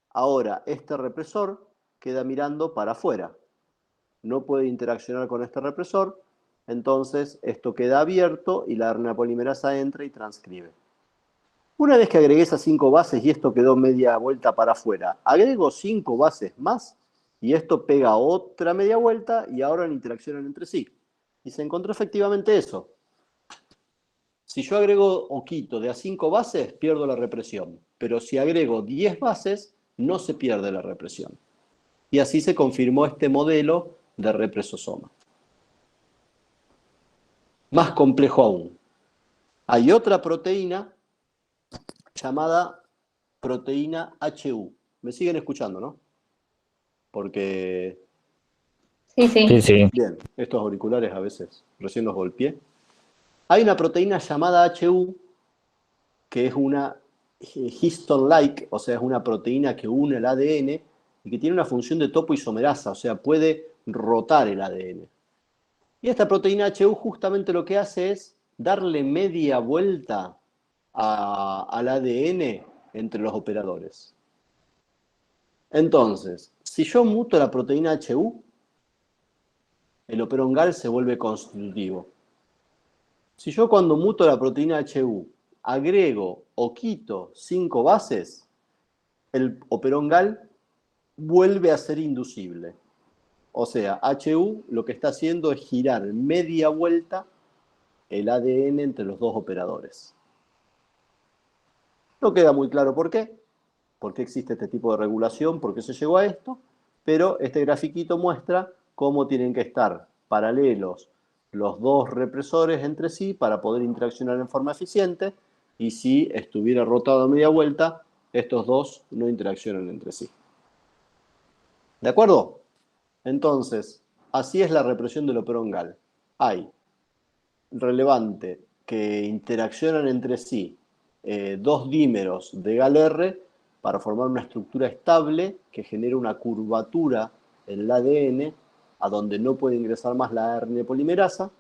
[SPEAKER 1] ahora este represor queda mirando para afuera. No puede interaccionar con este represor, entonces esto queda abierto y la RNA polimerasa entra y transcribe. Una vez que agregué esas 5 bases y esto quedó media vuelta para afuera, agrego 5 bases más y esto pega otra media vuelta y ahora interaccionan entre sí. Y se encontró efectivamente eso. Si yo agrego o quito de a 5 bases, pierdo la represión. Pero si agrego 10 bases, no se pierde la represión. Y así se confirmó este modelo de represosoma. Más complejo aún. Hay otra proteína llamada proteína HU. ¿Me siguen escuchando, no? Porque...
[SPEAKER 2] Sí, sí.
[SPEAKER 5] Sí, sí.
[SPEAKER 1] Bien, estos auriculares a veces recién los golpeé. Hay una proteína llamada HU que es una histone-like, o sea, es una proteína que une el ADN y que tiene una función de topoisomerasa, o sea, puede rotar el ADN. Y esta proteína HU justamente lo que hace es darle media vuelta al ADN entre los operadores. Entonces, si yo muto la proteína HU, el operón GAL se vuelve constitutivo. Si yo cuando muto la proteína HU agrego o quito 5 bases, el operón GAL vuelve a ser inducible. O sea, HU lo que está haciendo es girar media vuelta el ADN entre los dos operadores. No queda muy claro por qué existe este tipo de regulación, por qué se llegó a esto, pero este grafiquito muestra cómo tienen que estar paralelos los dos represores entre sí para poder interaccionar en forma eficiente, y si estuviera rotado a media vuelta, estos dos no interaccionan entre sí. ¿De acuerdo? Entonces, así es la represión del operón GAL. Hay relevante que interaccionan entre sí dos dímeros de GAL-R para formar una estructura estable que genera una curvatura en el ADN a donde no puede ingresar más la ARN polimerasa,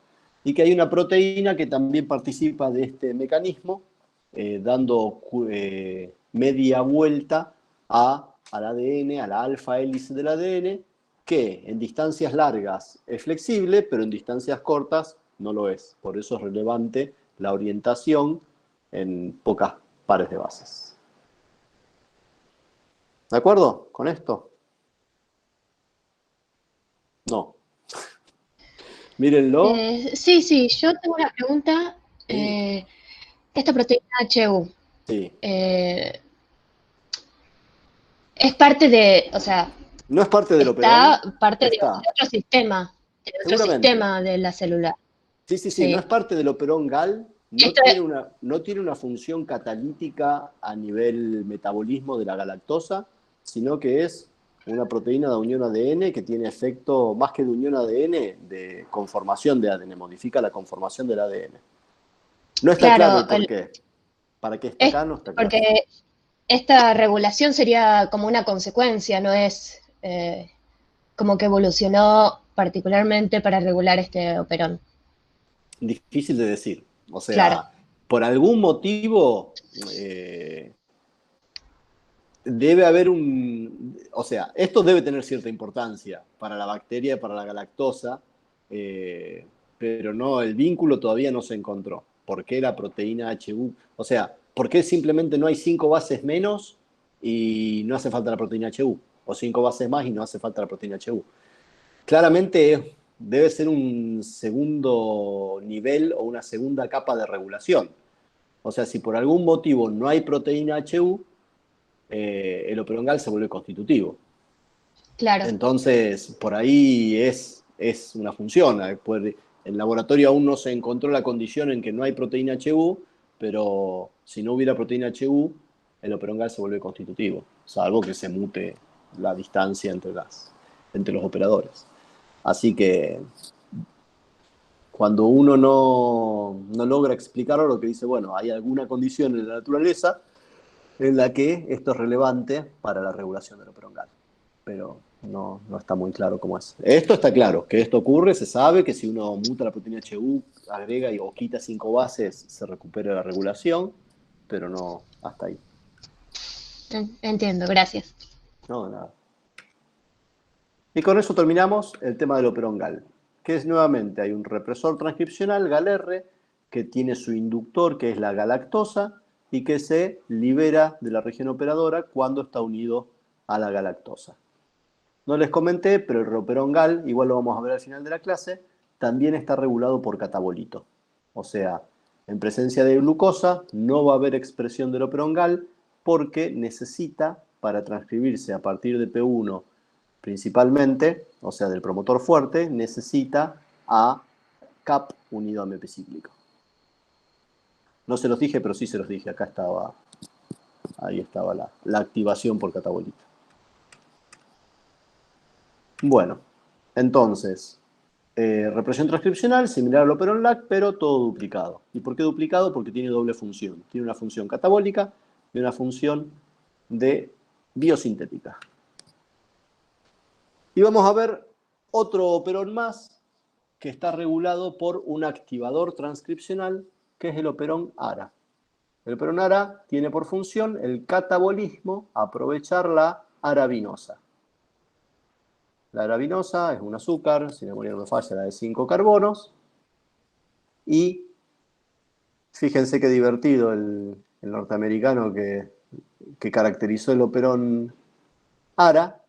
[SPEAKER 1] y que hay una proteína que también participa de este mecanismo, dando media vuelta al ADN, a la alfa hélice del ADN, que en distancias largas es flexible, pero en distancias cortas no lo es. Por eso es relevante la orientación en pocas pares de bases. ¿De acuerdo con esto? No. Mírenlo.
[SPEAKER 6] Sí, yo tengo una pregunta.
[SPEAKER 1] Sí.
[SPEAKER 6] Esta proteína HU,
[SPEAKER 1] Sí.
[SPEAKER 6] Es parte de, o sea,
[SPEAKER 1] No es parte del
[SPEAKER 6] está
[SPEAKER 1] operón,
[SPEAKER 6] parte de
[SPEAKER 1] está,
[SPEAKER 6] otro
[SPEAKER 1] seguramente.
[SPEAKER 6] sistema de la célula.
[SPEAKER 1] Sí, sí, sí, no es
[SPEAKER 6] Sí.
[SPEAKER 1] parte del operón GAL,
[SPEAKER 6] Esto
[SPEAKER 1] no tiene una función catalítica a nivel metabolismo de la galactosa, sino que es una proteína de unión ADN que tiene efecto, más que de unión ADN, de conformación de ADN, modifica la conformación del ADN. No está claro
[SPEAKER 6] claro,
[SPEAKER 1] el por qué. ¿Para qué está
[SPEAKER 6] es
[SPEAKER 1] acá? No está claro.
[SPEAKER 6] porque esta regulación sería como una consecuencia, no es como que evolucionó particularmente para regular este operón.
[SPEAKER 1] Difícil de decir. O
[SPEAKER 6] Claro,
[SPEAKER 1] sea, por algún motivo debe haber o sea, esto debe tener cierta importancia para la bacteria, para la galactosa, pero no, el vínculo todavía no se encontró. ¿Por qué la proteína HU? O sea, ¿por qué simplemente no hay 5 bases menos y no hace falta la proteína HU? O 5 bases más y no hace falta la proteína HU. Claramente debe ser un segundo nivel o una segunda capa de regulación. O sea, si por algún motivo no hay proteína HU, el operongal se vuelve constitutivo.
[SPEAKER 6] claro.
[SPEAKER 1] Entonces, por ahí es una función. En laboratorio aún no se encontró la condición en que no hay proteína HU, pero si no hubiera proteína HU, el operongal se vuelve constitutivo, salvo que se mute la distancia entre los operadores. Así que cuando uno no logra explicarlo, lo que dice, bueno, hay alguna condición en la naturaleza en la que esto es relevante para la regulación del operongal. Pero no está muy claro cómo es. Esto está claro, que esto ocurre, se sabe que si uno muta la proteína HU, agrega o quita 5 bases, se recupera la regulación, pero no hasta ahí.
[SPEAKER 6] Entiendo, gracias.
[SPEAKER 1] No, nada. Y con eso terminamos el tema del operón GAL, que es nuevamente, hay un represor transcripcional, GALR, que tiene su inductor, que es la galactosa, y que se libera de la región operadora cuando está unido a la galactosa. No les comenté, pero el operón GAL, igual lo vamos a ver al final de la clase, también está regulado por catabolito. O sea, en presencia de glucosa no va a haber expresión del operón GAL porque necesita, para transcribirse a partir de P1 principalmente, o sea, del promotor fuerte, necesita a CAP unido a mepicíclico. No se los dije, pero sí se los dije. Acá estaba, ahí estaba la activación por catabolito. Bueno, entonces, represión transcripcional, similar al operón LAC, pero todo duplicado. ¿Y por qué duplicado? Porque tiene doble función. Tiene una función catabólica y una función de biosintética. Y vamos a ver otro operón más que está regulado por un activador transcripcional, que es el operón ARA. El operón ARA tiene por función el catabolismo, aprovechar la arabinosa. La arabinosa es un azúcar, si la memoria no me falla, la de 5 carbonos. Y fíjense qué divertido el norteamericano que caracterizó el operón ARA,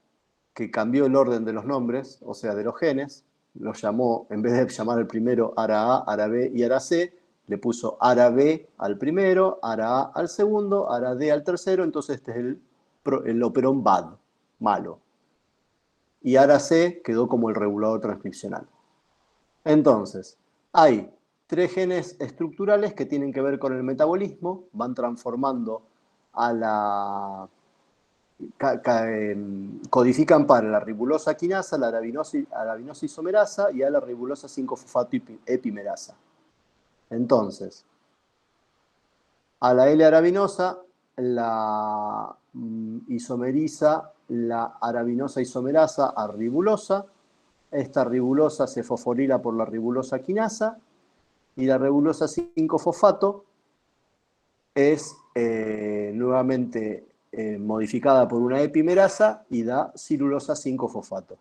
[SPEAKER 1] que cambió el orden de los nombres, o sea, de los genes. Lo llamó, en vez de llamar el primero ARA A, ARA B y ARA C, le puso ARA B al primero, ARA A al segundo, ARA D al tercero. Entonces este es el operón BAD, malo. Y ARA C quedó como el regulador transcripcional. Entonces, hay 3 genes estructurales que tienen que ver con el metabolismo, van transformando a la... codifican para la ribulosa quinasa, la arabinosa isomerasa y a la ribulosa 5-fosfato epimerasa. Entonces, a la L-arabinosa la isomeriza la arabinosa isomerasa a ribulosa. Esta ribulosa se fosforila por la ribulosa quinasa y la ribulosa 5-fosfato es nuevamente modificada por una epimerasa y da cirulosa 5-fosfato.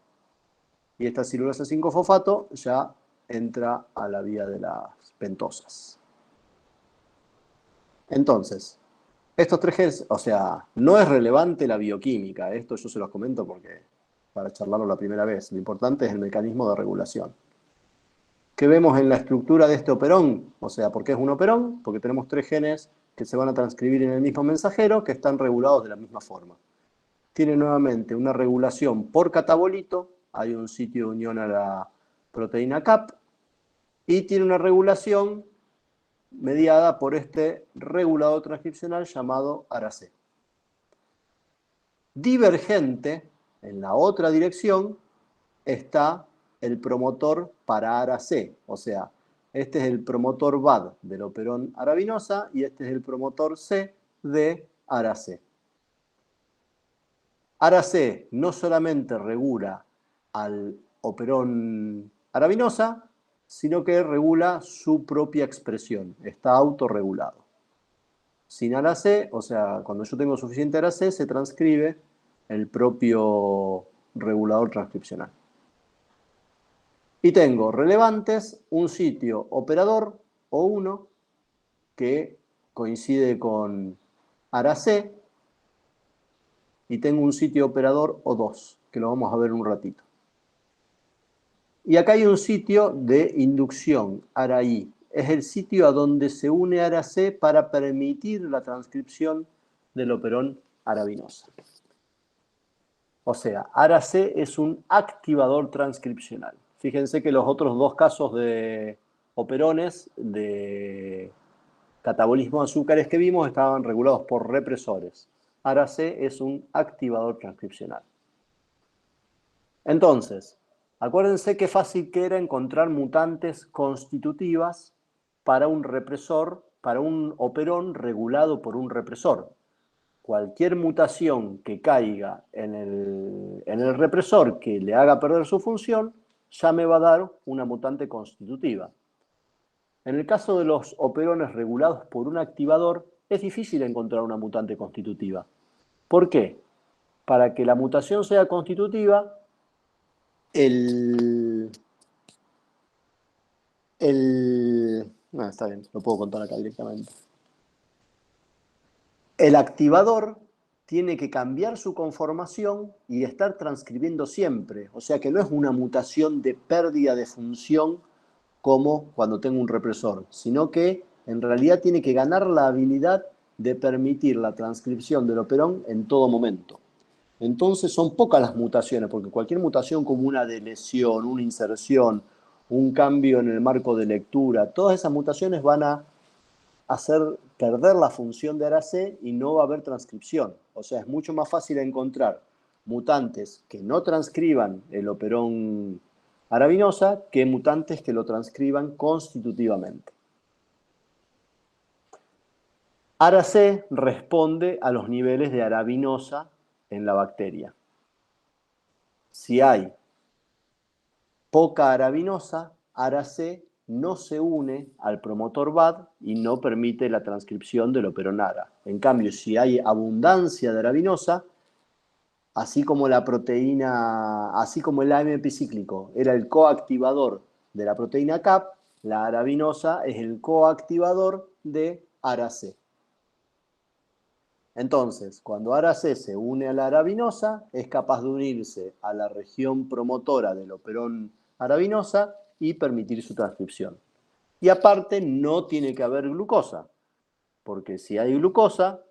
[SPEAKER 1] Y esta cirulosa 5-fosfato ya entra a la vía de las pentosas. Entonces, estos 3 genes, o sea, no es relevante la bioquímica, esto yo se los comento porque para charlarlo la primera vez, lo importante es el mecanismo de regulación. ¿Qué vemos en la estructura de este operón? O sea, ¿por qué es un operón? Porque tenemos 3 genes que se van a transcribir en el mismo mensajero que están regulados de la misma forma. tiene nuevamente una regulación por catabolito, hay un sitio de unión a la proteína CAP, y tiene una regulación mediada por este regulador transcripcional llamado ARA-C. Divergente, en la otra dirección, está el promotor para ARA-C, o sea, este es el promotor VAD del operón arabinosa y este es el promotor C de ARA-C. ARA-C no solamente regula al operón arabinosa, sino que regula su propia expresión, está autorregulado. Sin ARA-C, o sea, cuando yo tengo suficiente ARA-C, se transcribe el propio regulador transcripcional. Y tengo relevantes un sitio operador O1 que coincide con ARA-C y tengo un sitio operador O2 que lo vamos a ver en un ratito. Y acá hay un sitio de inducción, ARA-I. Es el sitio a donde se une ARA-C para permitir la transcripción del operón arabinosa. O sea, ARA-C es un activador transcripcional. Fíjense que los otros dos casos de operones de catabolismo de azúcares que vimos estaban regulados por represores. ARA-C es un activador transcripcional. Entonces, acuérdense qué fácil que era encontrar mutantes constitutivas para un represor, para un operón regulado por un represor. Cualquier mutación que caiga en el represor que le haga perder su función, ya me va a dar una mutante constitutiva. En el caso de los operones regulados por un activador, es difícil encontrar una mutante constitutiva. ¿Por qué? Para que la mutación sea constitutiva, no, está bien, lo puedo contar acá directamente. El activador tiene que cambiar su conformación y estar transcribiendo siempre. O sea que no es una mutación de pérdida de función como cuando tengo un represor, sino que en realidad tiene que ganar la habilidad de permitir la transcripción del operón en todo momento. Entonces son pocas las mutaciones, porque cualquier mutación como una delesión, una inserción, un cambio en el marco de lectura, todas esas mutaciones van a hacer perder la función de ARA-C y no va a haber transcripción. O sea, es mucho más fácil encontrar mutantes que no transcriban el operón arabinosa que mutantes que lo transcriban constitutivamente. ARA-C responde a los niveles de arabinosa en la bacteria. Si hay poca arabinosa, ARA-C no se une al promotor VAD y no permite la transcripción del operón ARA. En cambio, si hay abundancia de arabinosa, así como la proteína, así como el AMP cíclico era el coactivador de la proteína CAP, la arabinosa es el coactivador de ARA-C. Entonces, cuando ARA-C se une a la arabinosa, es capaz de unirse a la región promotora del operón arabinosa y permitir su transcripción. Y aparte, no tiene que haber glucosa, porque si hay glucosa,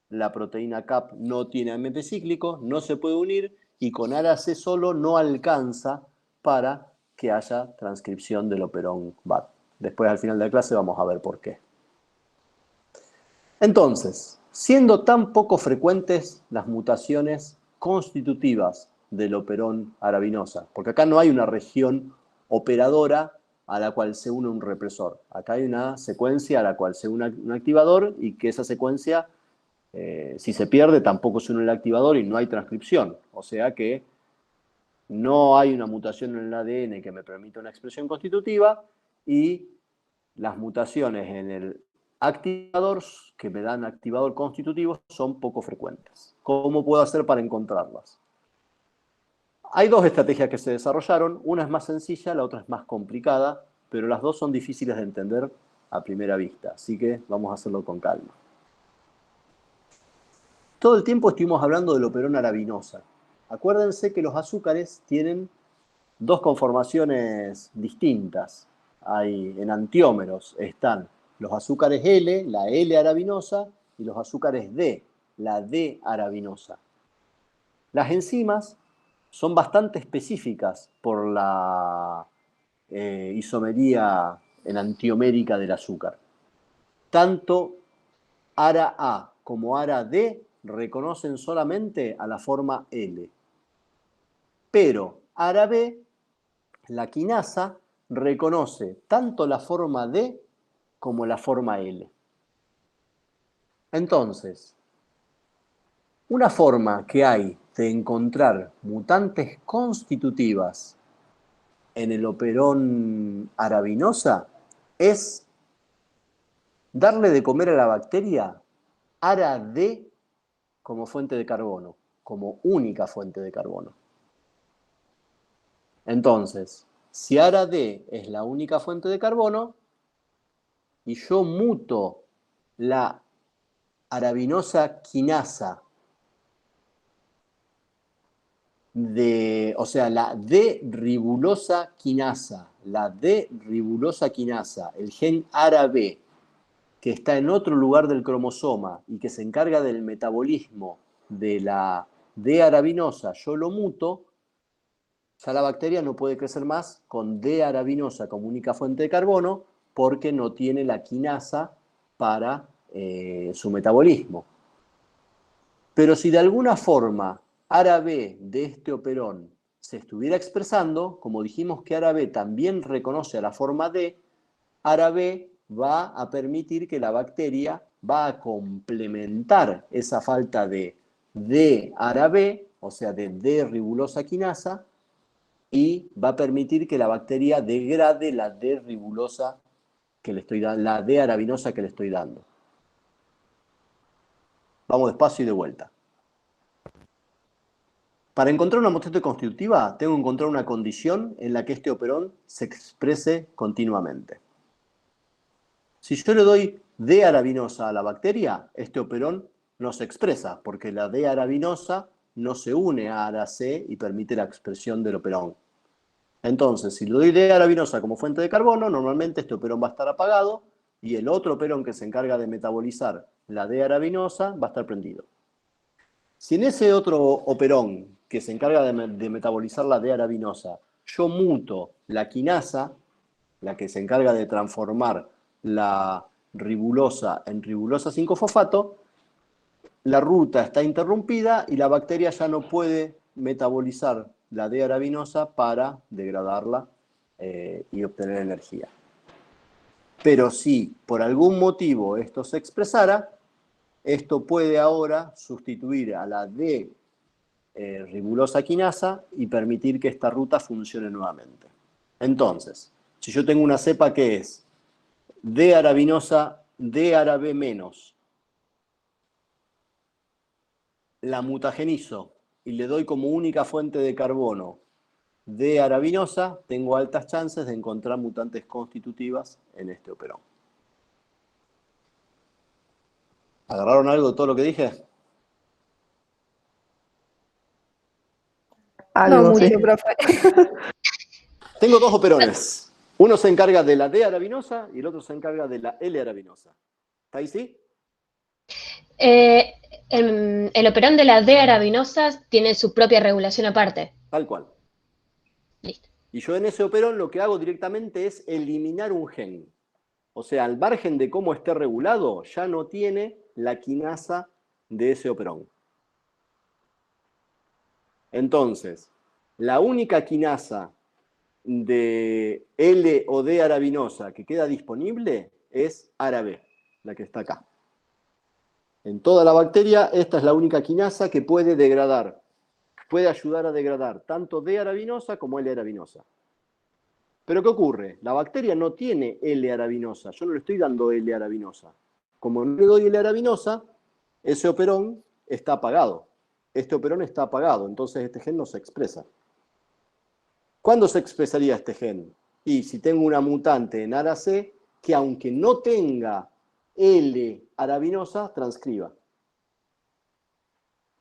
[SPEAKER 1] la proteína CAP no tiene AMP cíclico, no se puede unir y con ARA-C solo no alcanza para que haya transcripción del operón VAD. Después, al final de la clase, vamos a ver por qué. Entonces, siendo tan poco frecuentes las mutaciones constitutivas del operón arabinosa, porque acá no hay una región operadora a la cual se une un represor. Acá hay una secuencia a la cual se une un activador y que esa secuencia, si se pierde, tampoco se une el activador y no hay transcripción. O sea que no hay una mutación en el ADN que me permita una expresión constitutiva y las mutaciones en el activador que me dan activador constitutivo son poco frecuentes. ¿Cómo puedo hacer para encontrarlas? Hay dos estrategias que se desarrollaron, una es más sencilla, la otra es más complicada, pero las dos son difíciles de entender a primera vista, así que vamos a hacerlo con calma. Todo el tiempo estuvimos hablando del operón arabinosa. Acuérdense que los azúcares tienen dos conformaciones distintas. Hay enantiómeros, están los azúcares L, la L arabinosa, y los azúcares D, la D arabinosa. Las enzimas son bastante específicas por la isomería enantiomérica del azúcar. Tanto ARA A como ARA D reconocen solamente a la forma L. Pero ARA B, la quinasa, reconoce tanto la forma D como la forma L. Entonces, una forma que hay de encontrar mutantes constitutivas en el operón arabinosa es darle de comer a la bacteria ARA D como fuente de carbono, como única fuente de carbono. Entonces, si ARA D es la única fuente de carbono y yo muto la arabinosa quinasa o sea, la D-ribulosa quinasa, el gen ARA B, que está en otro lugar del cromosoma y que se encarga del metabolismo de la D-arabinosa, yo lo muto, ya la bacteria no puede crecer más con D-arabinosa como única fuente de carbono porque no tiene la quinasa para su metabolismo. Pero si de alguna forma ARA B de este operón se estuviera expresando, como dijimos que ARA B también reconoce a la forma D, ARA B va a permitir que la bacteria va a complementar esa falta de D-ARA B, o sea, de D-ribulosa quinasa, y va a permitir que la bacteria degrade la D-ribulosa que le estoy dando, la D-arabinosa que le estoy dando. Vamos despacio y de vuelta. Para encontrar una mutante constitutiva, tengo que encontrar una condición en la que este operón se exprese continuamente. Si yo le doy D-arabinosa a la bacteria, este operón no se expresa, porque la D-arabinosa no se une a ARA-C y permite la expresión del operón. Entonces, si le doy D-arabinosa como fuente de carbono, normalmente este operón va a estar apagado y el otro operón que se encarga de metabolizar la D-arabinosa va a estar prendido. Si en ese otro operón que se encarga de metabolizar la D-arabinosa, yo muto la quinasa, la que se encarga de transformar la ribulosa en ribulosa 5-fosfato, la ruta está interrumpida y la bacteria ya no puede metabolizar la D-arabinosa para degradarla y obtener energía. Pero si por algún motivo esto se expresara, esto puede ahora sustituir a la D-ribulosa quinasa y permitir que esta ruta funcione nuevamente. Entonces, si yo tengo una cepa que es D-arabinosa, D-ARA-B menos, la mutagenizo y le doy como única fuente de carbono D-arabinosa, tengo altas chances de encontrar mutantes constitutivas en este operón. ¿Agarraron algo de todo lo que dije?
[SPEAKER 3] No
[SPEAKER 5] Algo,
[SPEAKER 3] mucho,
[SPEAKER 5] sí.
[SPEAKER 3] profe.
[SPEAKER 1] Tengo dos operones. Uno se encarga de la D-arabinosa y el otro se encarga de la L-arabinosa. ¿Está ahí, sí?
[SPEAKER 6] El operón de la D-arabinosa tiene su propia regulación aparte.
[SPEAKER 1] Tal cual.
[SPEAKER 6] Listo.
[SPEAKER 1] Y yo en ese operón lo que hago directamente es eliminar un gen. O sea, al margen de cómo esté regulado, ya no tiene la quinasa de ese operón. Entonces, la única quinasa de L o D arabinosa que queda disponible es ARA-B, la que está acá. En toda la bacteria, esta es la única quinasa que puede degradar, puede ayudar a degradar tanto D arabinosa como L arabinosa. Pero ¿qué ocurre? La bacteria no tiene L arabinosa, yo no le estoy dando L arabinosa. Como no le doy L arabinosa, ese operón está apagado. Este operón está apagado, entonces este gen no se expresa. ¿Cuándo se expresaría este gen? Y si tengo una mutante en ARA-C que aunque no tenga L arabinosa, transcriba.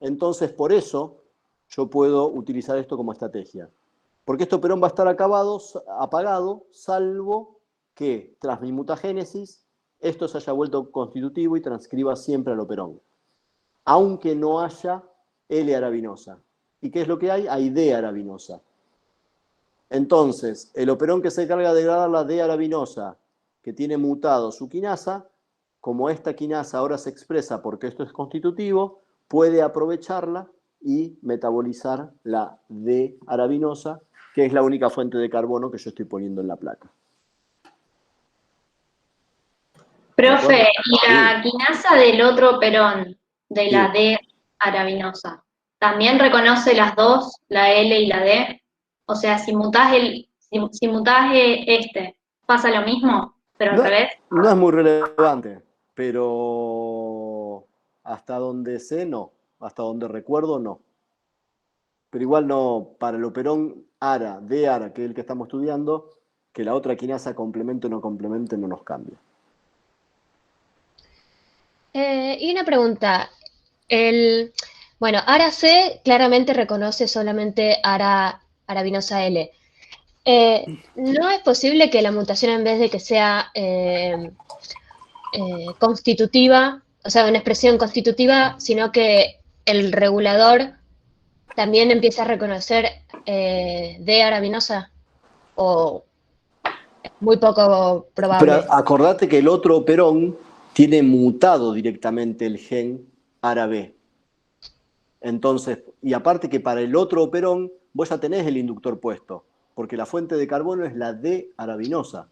[SPEAKER 1] Entonces, por eso, yo puedo utilizar esto como estrategia. Porque este operón va a estar apagado, salvo que tras mi mutagénesis, esto se haya vuelto constitutivo y transcriba siempre al operón. Aunque no haya L arabinosa. ¿Y qué es lo que hay? Hay D-arabinosa. Entonces, el operón que se encarga de degradar la D-arabinosa, que tiene mutado su quinasa, como esta quinasa ahora se expresa porque esto es constitutivo, puede aprovecharla y metabolizar la D-arabinosa, que es la única fuente de carbono que yo estoy poniendo en la placa.
[SPEAKER 2] Profe, ¿y la
[SPEAKER 1] Sí.
[SPEAKER 2] quinasa del otro operón, de la
[SPEAKER 1] Sí.
[SPEAKER 2] D-arabinosa, también reconoce las dos, la L y la D? O sea, si mutás este, ¿pasa lo mismo, pero al
[SPEAKER 1] No,
[SPEAKER 2] revés?
[SPEAKER 1] no es muy relevante, pero hasta donde sé, no. Hasta donde recuerdo, no. Pero igual no, para el operón ARA, D-ARA, que es el que estamos estudiando, que la otra quinasa complemente o no complemente no nos cambia.
[SPEAKER 6] Y una pregunta. Bueno, ARA-C claramente reconoce solamente arabinosa L. ¿No es posible que la mutación, en vez de que sea constitutiva, o sea, una expresión constitutiva, sino que el regulador también empiece a reconocer D-arabinosa? ¿O es muy poco
[SPEAKER 1] Pero
[SPEAKER 6] probable?
[SPEAKER 1] acordate que el otro operón tiene mutado directamente el gen ARA-B. Entonces, y aparte que para el otro operón vos ya tenés el inductor puesto, porque la fuente de carbono es la D-arabinosa.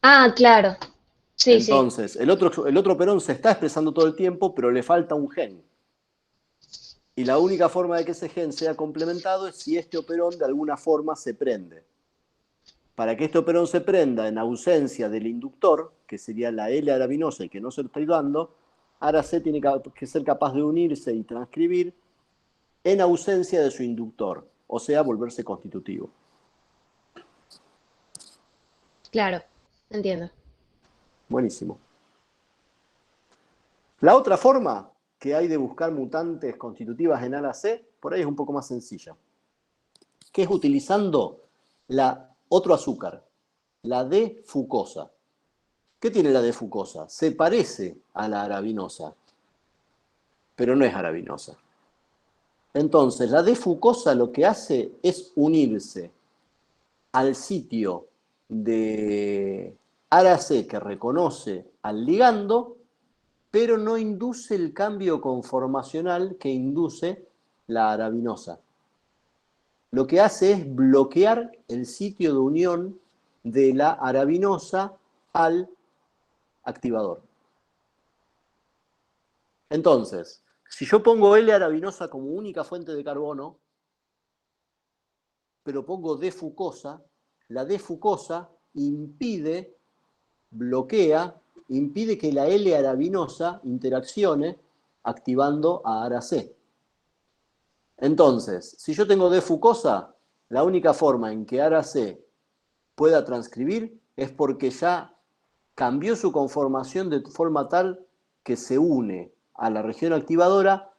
[SPEAKER 6] Ah, claro. Sí, sí,
[SPEAKER 1] Entonces, el otro operón se está expresando todo el tiempo, pero le falta un gen. Y la única forma de que ese gen sea complementado es si este operón de alguna forma se prende. Para que este operón se prenda en ausencia del inductor, que sería la L-arabinosa y que no se lo estoy dando, ARA-C tiene que ser capaz de unirse y transcribir en ausencia de su inductor, o sea, volverse constitutivo.
[SPEAKER 6] claro. Entiendo.
[SPEAKER 1] Buenísimo. La otra forma que hay de buscar mutantes constitutivas en ARA-C, por ahí es un poco más sencilla, que es utilizando otro azúcar, la D-fucosa. ¿Qué tiene la D-fucosa? Se parece a la arabinosa, pero no es arabinosa. Entonces, la D-fucosa lo que hace es unirse al sitio de ARA-C que reconoce al ligando, pero no induce el cambio conformacional que induce la arabinosa. Lo que hace es bloquear el sitio de unión de la arabinosa al activador. Entonces, si yo pongo L-arabinosa como única fuente de carbono, pero pongo D-fucosa, la D-fucosa bloquea, impide que la L-arabinosa interaccione activando a ARA-C. Entonces, si yo tengo D-fucosa, la única forma en que ARA-C pueda transcribir es porque ya cambió su conformación de forma tal que se une a la región activadora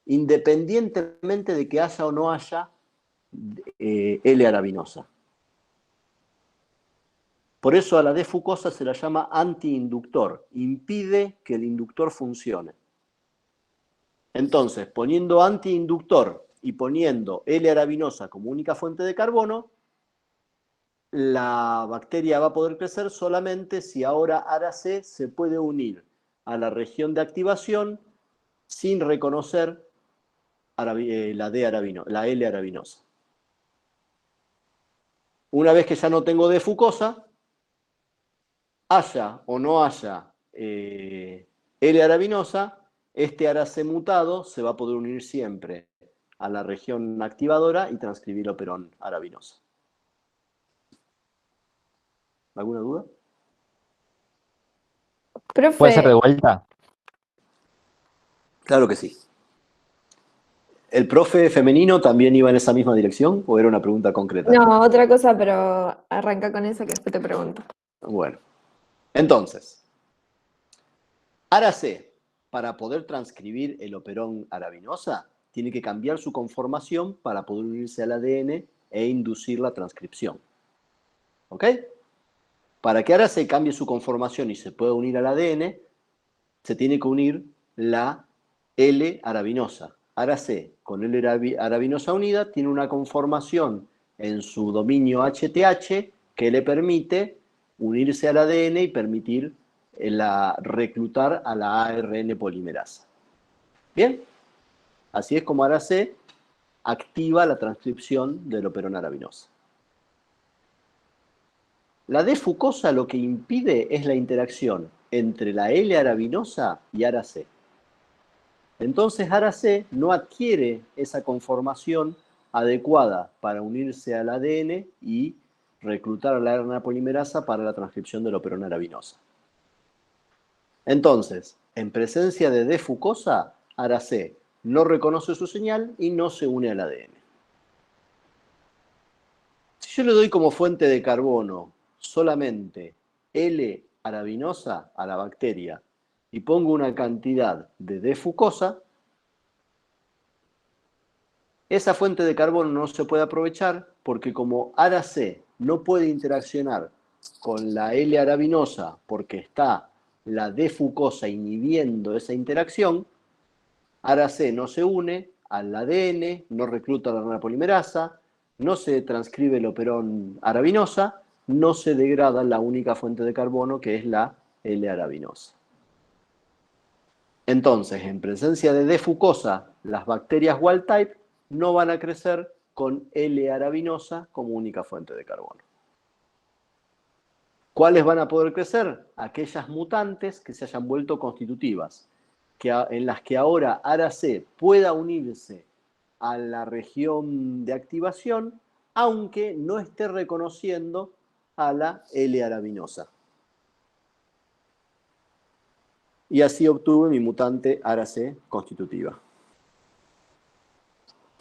[SPEAKER 1] independientemente de que haya o no haya L-arabinosa. Por eso a la D-fucosa se la llama antiinductor, impide que el inductor funcione. Entonces, poniendo antiinductor y poniendo L-arabinosa como única fuente de carbono, la bacteria va a poder crecer solamente si ahora ARA-C se puede unir a la región de activación sin reconocer la L-arabinosa. Una vez que ya no tengo D-fucosa, haya o no haya L-arabinosa, este ARA-C mutado se va a poder unir siempre a la región activadora y transcribir operón arabinosa. ¿Alguna duda?
[SPEAKER 3] Profe,
[SPEAKER 5] ¿Puede ser de vuelta?
[SPEAKER 1] Claro que sí. ¿El profe femenino también iba en esa misma dirección o era una pregunta concreta?
[SPEAKER 3] no, otra cosa, pero arranca con eso que después te pregunto.
[SPEAKER 1] Bueno, entonces, ARA-C, para poder transcribir el operón arabinosa, tiene que cambiar su conformación para poder unirse al ADN e inducir la transcripción. ¿Ok? Para que ARA-C cambie su conformación y se pueda unir al ADN, se tiene que unir la L-arabinosa. Ara C con L arabinosa unida tiene una conformación en su dominio HTH que le permite unirse al ADN y permitir reclutar a la ARN polimerasa. ¿Bien? Así es como Ara C activa la transcripción del operón arabinosa. La D-fucosa lo que impide es la interacción entre la L-arabinosa y Ara C. Entonces Ara C no adquiere esa conformación adecuada para unirse al ADN y reclutar a la RNA polimerasa para la transcripción del operón arabinosa. Entonces, en presencia de D-fucosa, Ara C no reconoce su señal y no se une al ADN. Si yo le doy como fuente de carbono solamente L-arabinosa a la bacteria y pongo una cantidad de D-fucosa, esa fuente de carbono no se puede aprovechar porque como Ara C no puede interaccionar con la L-arabinosa porque está la D-fucosa inhibiendo esa interacción, Ara C no se une al ADN, no recluta la RNA polimerasa, no se transcribe el operón arabinosa, no se degrada la única fuente de carbono que es la L-arabinosa. Entonces, en presencia de D-fucosa, las bacterias wild type no van a crecer con L-arabinosa como única fuente de carbono. ¿Cuáles van a poder crecer? Aquellas mutantes que se hayan vuelto constitutivas, en las que ahora Ara C pueda unirse a la región de activación, aunque no esté reconociendo a la L-arabinosa. Y así obtuve mi mutante Ara C constitutiva.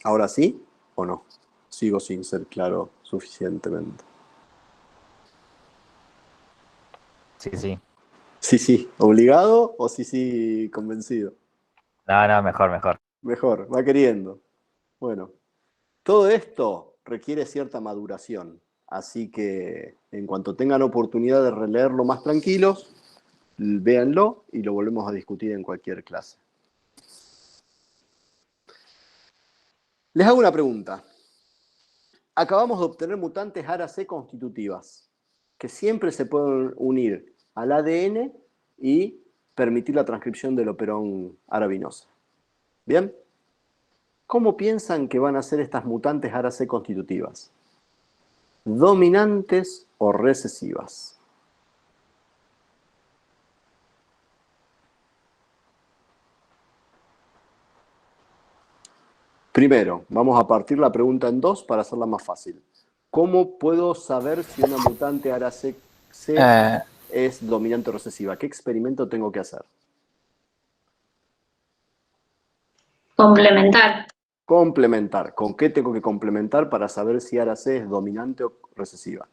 [SPEAKER 1] ¿Ahora sí o no? Sigo sin ser claro suficientemente.
[SPEAKER 5] Sí, sí.
[SPEAKER 1] Sí, sí, ¿obligado o sí, sí, convencido?
[SPEAKER 5] No, mejor, mejor.
[SPEAKER 1] Mejor, va queriendo. Bueno, todo esto requiere cierta maduración, así que en cuanto tengan oportunidad de releerlo más tranquilos, véanlo y lo volvemos a discutir en cualquier clase. Les hago una pregunta. Acabamos de obtener mutantes Ara C constitutivas, que siempre se pueden unir al ADN y permitir la transcripción del operón arabinosa. ¿Bien? ¿Cómo piensan que van a ser estas mutantes Ara C constitutivas? ¿Dominantes o recesivas? Primero, vamos a partir la pregunta en dos para hacerla más fácil. ¿Cómo puedo saber si una mutante Ara C es dominante o recesiva? ¿Qué experimento tengo que hacer?
[SPEAKER 2] Complementar.
[SPEAKER 1] Complementar. ¿Con qué tengo que complementar para saber si Ara C es dominante o recesiva?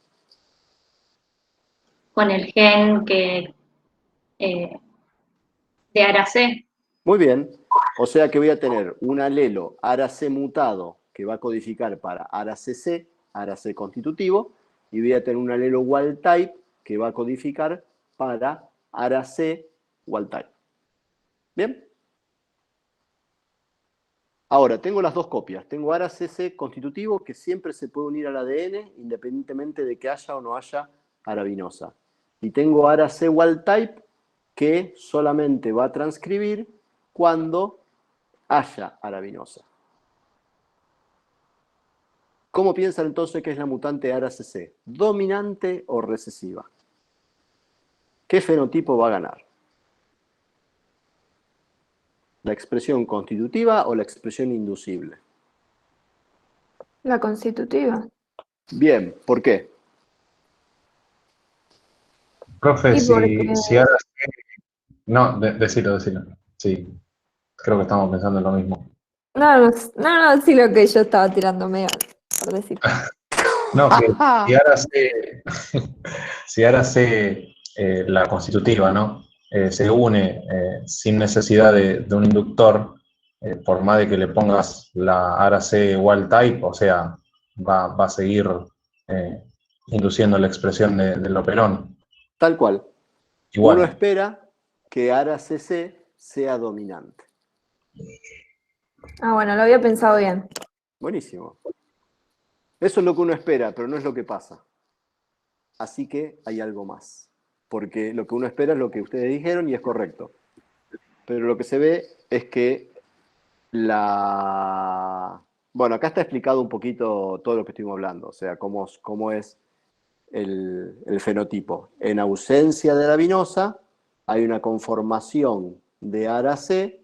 [SPEAKER 2] Con el gen de Ara C.
[SPEAKER 1] Muy bien. O sea que voy a tener un alelo Ara C mutado que va a codificar para Ara CC, Ara C constitutivo, y voy a tener un alelo wild type que va a codificar para Ara C wild type. ¿Bien? Ahora, tengo las dos copias. Tengo Ara CC constitutivo que siempre se puede unir al ADN independientemente de que haya o no haya arabinosa. Y tengo Ara C wild type que solamente va a transcribir cuando haya arabinosa. ¿Cómo piensan entonces que es la mutante Ara CC? ¿Dominante o recesiva? ¿Qué fenotipo va a ganar? ¿La expresión constitutiva o la expresión inducible?
[SPEAKER 3] La constitutiva.
[SPEAKER 1] Bien, ¿por qué?
[SPEAKER 4] Profe,
[SPEAKER 3] Y porque,
[SPEAKER 4] si ahora sí. No, decilo. Sí, creo que estamos pensando en lo mismo.
[SPEAKER 3] no, sí lo que yo estaba tirando medio por decir.
[SPEAKER 4] No, que si ahora sé la constitutiva, ¿no? Se une sin necesidad de un inductor, por más de que le pongas la ARA C wild type, o sea, va a seguir induciendo la expresión del operón.
[SPEAKER 1] Tal cual.
[SPEAKER 4] Igual.
[SPEAKER 1] Uno espera que Ara CC sea dominante.
[SPEAKER 3] Ah, bueno, lo había pensado bien.
[SPEAKER 1] Buenísimo. Eso es lo que uno espera, pero no es lo que pasa. Así que hay algo más. Porque lo que uno espera es lo que ustedes dijeron y es correcto. Pero lo que se ve es que Bueno, acá está explicado un poquito todo lo que estuvimos hablando, o sea, cómo es el fenotipo. En ausencia de la vinosa hay una conformación de ARA C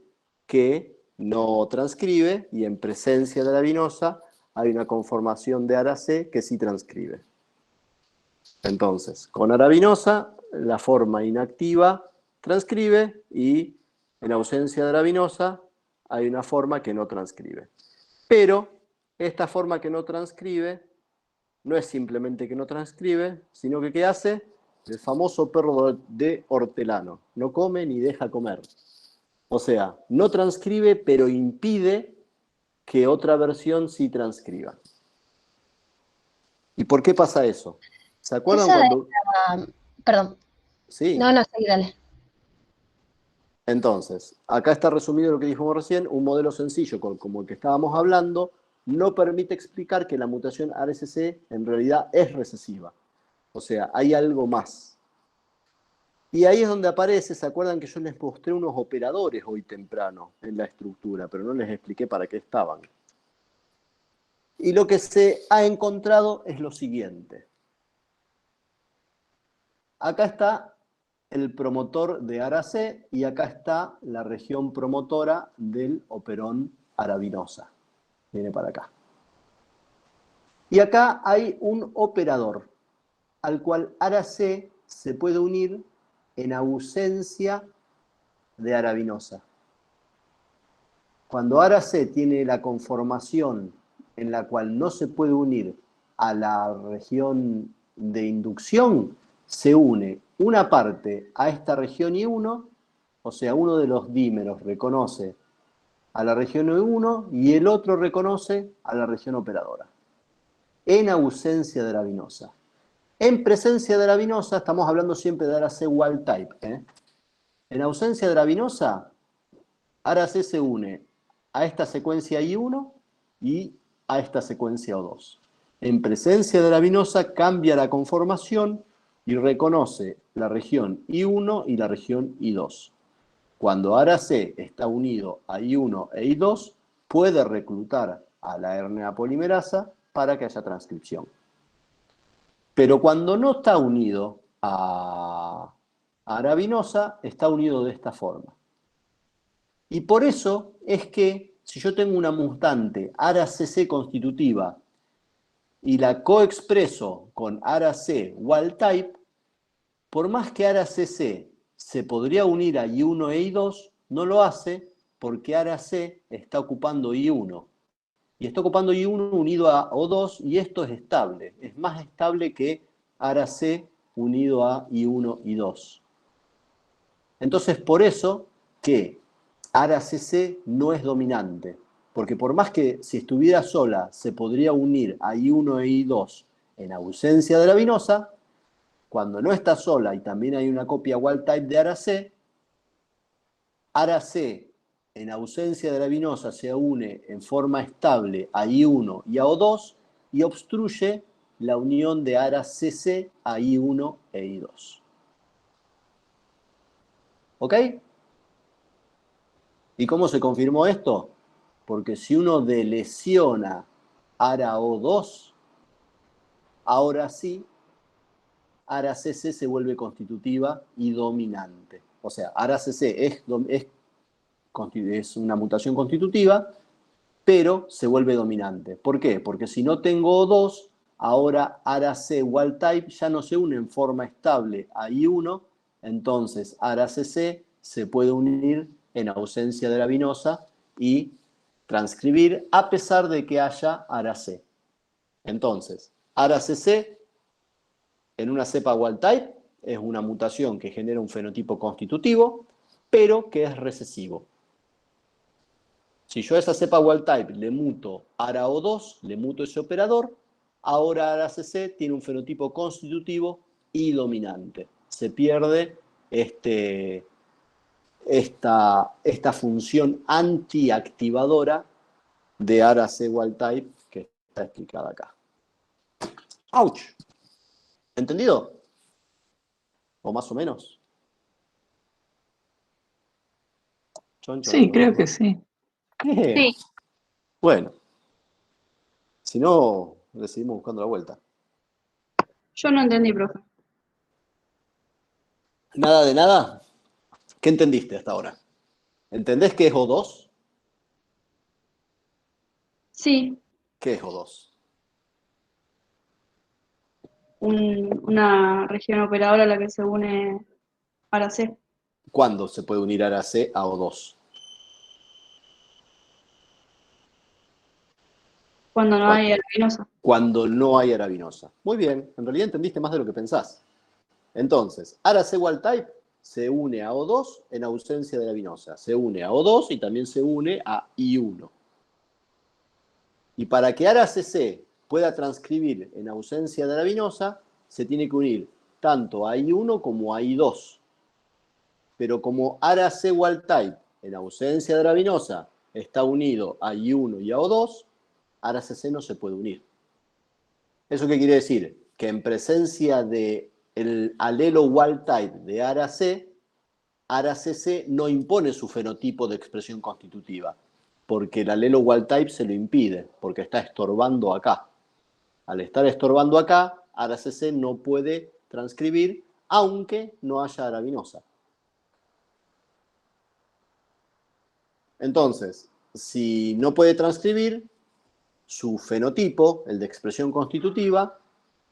[SPEAKER 1] que no transcribe, y en presencia de la vinosa hay una conformación de ARA C que sí transcribe. Entonces, con arabinosa, la forma inactiva transcribe, y en ausencia de arabinosa hay una forma que no transcribe. Pero esta forma que no transcribe no es simplemente que no transcribe, sino que ¿qué hace? El famoso perro de hortelano. No come ni deja comer. O sea, no transcribe, pero impide que otra versión sí transcriba. ¿Y por qué pasa eso? ¿Se acuerdan
[SPEAKER 6] Esa
[SPEAKER 1] cuando...
[SPEAKER 6] perdón.
[SPEAKER 1] Sí.
[SPEAKER 6] No, sí, dale.
[SPEAKER 1] Entonces, acá está resumido lo que dijimos recién. Un modelo sencillo como el que estábamos hablando no permite explicar que la mutación ARSC en realidad es recesiva. O sea, hay algo más. Y ahí es donde aparece, ¿se acuerdan que yo les mostré unos operadores hoy temprano en la estructura, pero no les expliqué para qué estaban? Y lo que se ha encontrado es lo siguiente. Acá está el promotor de ARA-C y acá está la región promotora del operón arabinosa. Viene para acá. Y acá hay un operador al cual ARA-C se puede unir en ausencia de arabinosa. Cuando ARA-C tiene la conformación en la cual no se puede unir a la región de inducción, se une una parte a esta región I1, o sea, uno de los dímeros reconoce a la región I1 y el otro reconoce a la región operadora, en ausencia de la vinosa. En presencia de la vinosa, estamos hablando siempre de ARA-C wild type. En ausencia de la vinosa, ARA-C se une a esta secuencia I1 y a esta secuencia O2. En presencia de la vinosa cambia la conformación y reconoce la región I1 y la región I2. Cuando ARA-C está unido a I1 e I2, puede reclutar a la RNA polimerasa para que haya transcripción. Pero cuando no está unido a arabinosa, está unido de esta forma. Y por eso es que si yo tengo una mutante ARA-CC constitutiva y la coexpreso con ARA-C wild type, por más que ARA-CC se podría unir a I1 e I2, no lo hace porque ARA-C está ocupando I1. Y está ocupando I1 unido a O2 y esto es estable. Es más estable que ARA-C unido a I1 y 2. Entonces, por eso que ARA-CC no es dominante, porque por más que si estuviera sola se podría unir a I1 e I2 en ausencia de la vinosa, cuando no está sola y también hay una copia wild type de ARA-C, ARA-C en ausencia de la vinosa se une en forma estable a I1 y a O2 y obstruye la unión de ARA-CC a I1 e I2. ¿Ok? ¿Y cómo se confirmó esto? Porque si uno delesiona ARA-O2, ahora sí, ARA-CC se vuelve constitutiva y dominante. O sea, ARA-CC es una mutación constitutiva, pero se vuelve dominante. ¿Por qué? Porque si no tengo O2, ahora ARA-C wild type ya no se une en forma estable a I1, entonces ARA-CC se puede unir en ausencia de la vinosa y transcribir a pesar de que haya ARA-C. Entonces, ARA-CC en una cepa wild type es una mutación que genera un fenotipo constitutivo, pero que es recesivo. Si yo a esa cepa wild type le muto ARA-O2, le muto ese operador, ahora ARA-CC tiene un fenotipo constitutivo y dominante. Se pierde esta función antiactivadora de ARA-C wild type que está explicada acá. ¡Auch! ¿Entendido? ¿O más o menos? Choncho,
[SPEAKER 7] Sí, creo que sí.
[SPEAKER 2] Sí,
[SPEAKER 1] Bueno, si no, le seguimos buscando la vuelta.
[SPEAKER 2] yo no entendí, profe.
[SPEAKER 1] ¿Nada de nada? ¿Qué entendiste hasta ahora? ¿Entendés qué es O2?
[SPEAKER 2] Sí,
[SPEAKER 1] ¿Qué es O2?
[SPEAKER 2] una región operadora a la que se une para C.
[SPEAKER 1] ¿Cuándo se puede unir ARA-C a O2?
[SPEAKER 2] Cuando no hay arabinosa.
[SPEAKER 1] Cuando no hay arabinosa. Muy bien, en realidad entendiste más de lo que pensás. Entonces, ARA-C wild type se une a O2 en ausencia de arabinosa. Se une a O2 y también se une a I1. Y para que ARA-CC pueda transcribir en ausencia de arabinosa, se tiene que unir tanto a I1 como a I2. Pero como ARA-C wild type en ausencia de arabinosa está unido a I1 y a O2, ARA-CC no se puede unir. ¿Eso qué quiere decir? Que en presencia del alelo wild type de ARA-C, ARA-CC no impone su fenotipo de expresión constitutiva, porque el alelo wild type se lo impide, porque está estorbando acá. Al estar estorbando acá, ARA-CC no puede transcribir, aunque no haya arabinosa. Entonces, si no puede transcribir, su fenotipo, el de expresión constitutiva,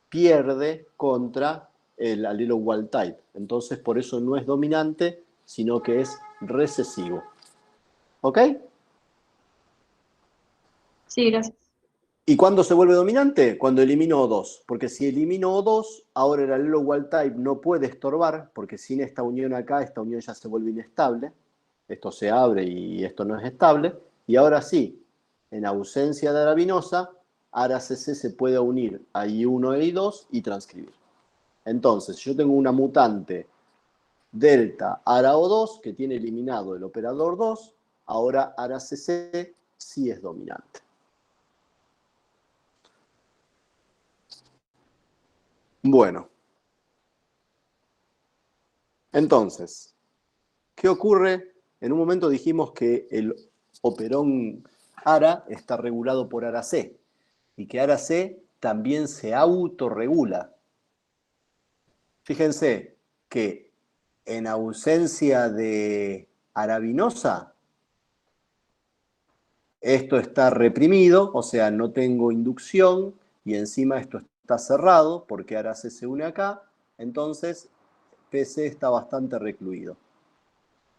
[SPEAKER 1] pierde contra el alelo wild type. Entonces, por eso no es dominante, sino que es recesivo. ¿Ok?
[SPEAKER 2] Sí, gracias.
[SPEAKER 1] ¿Y cuándo se vuelve dominante? Cuando elimino O2. Porque si elimino O2, ahora el alelo wild type no puede estorbar, porque sin esta unión acá, esta unión ya se vuelve inestable. Esto se abre y esto no es estable. Y ahora sí, en ausencia de arabinosa, ARA-CC se puede unir a I1 e I2 y transcribir. Entonces, yo tengo una mutante delta ARA-O2 que tiene eliminado el operador 2, ahora ARA-CC sí es dominante. Bueno. Entonces, ¿qué ocurre? En un momento dijimos que el operón ARA está regulado por ARA-C y que ARA-C también se autorregula. Fíjense que en ausencia de arabinosa, esto está reprimido, o sea, no tengo inducción y encima esto está cerrado porque ARA-C se une acá, entonces PC está bastante recluido.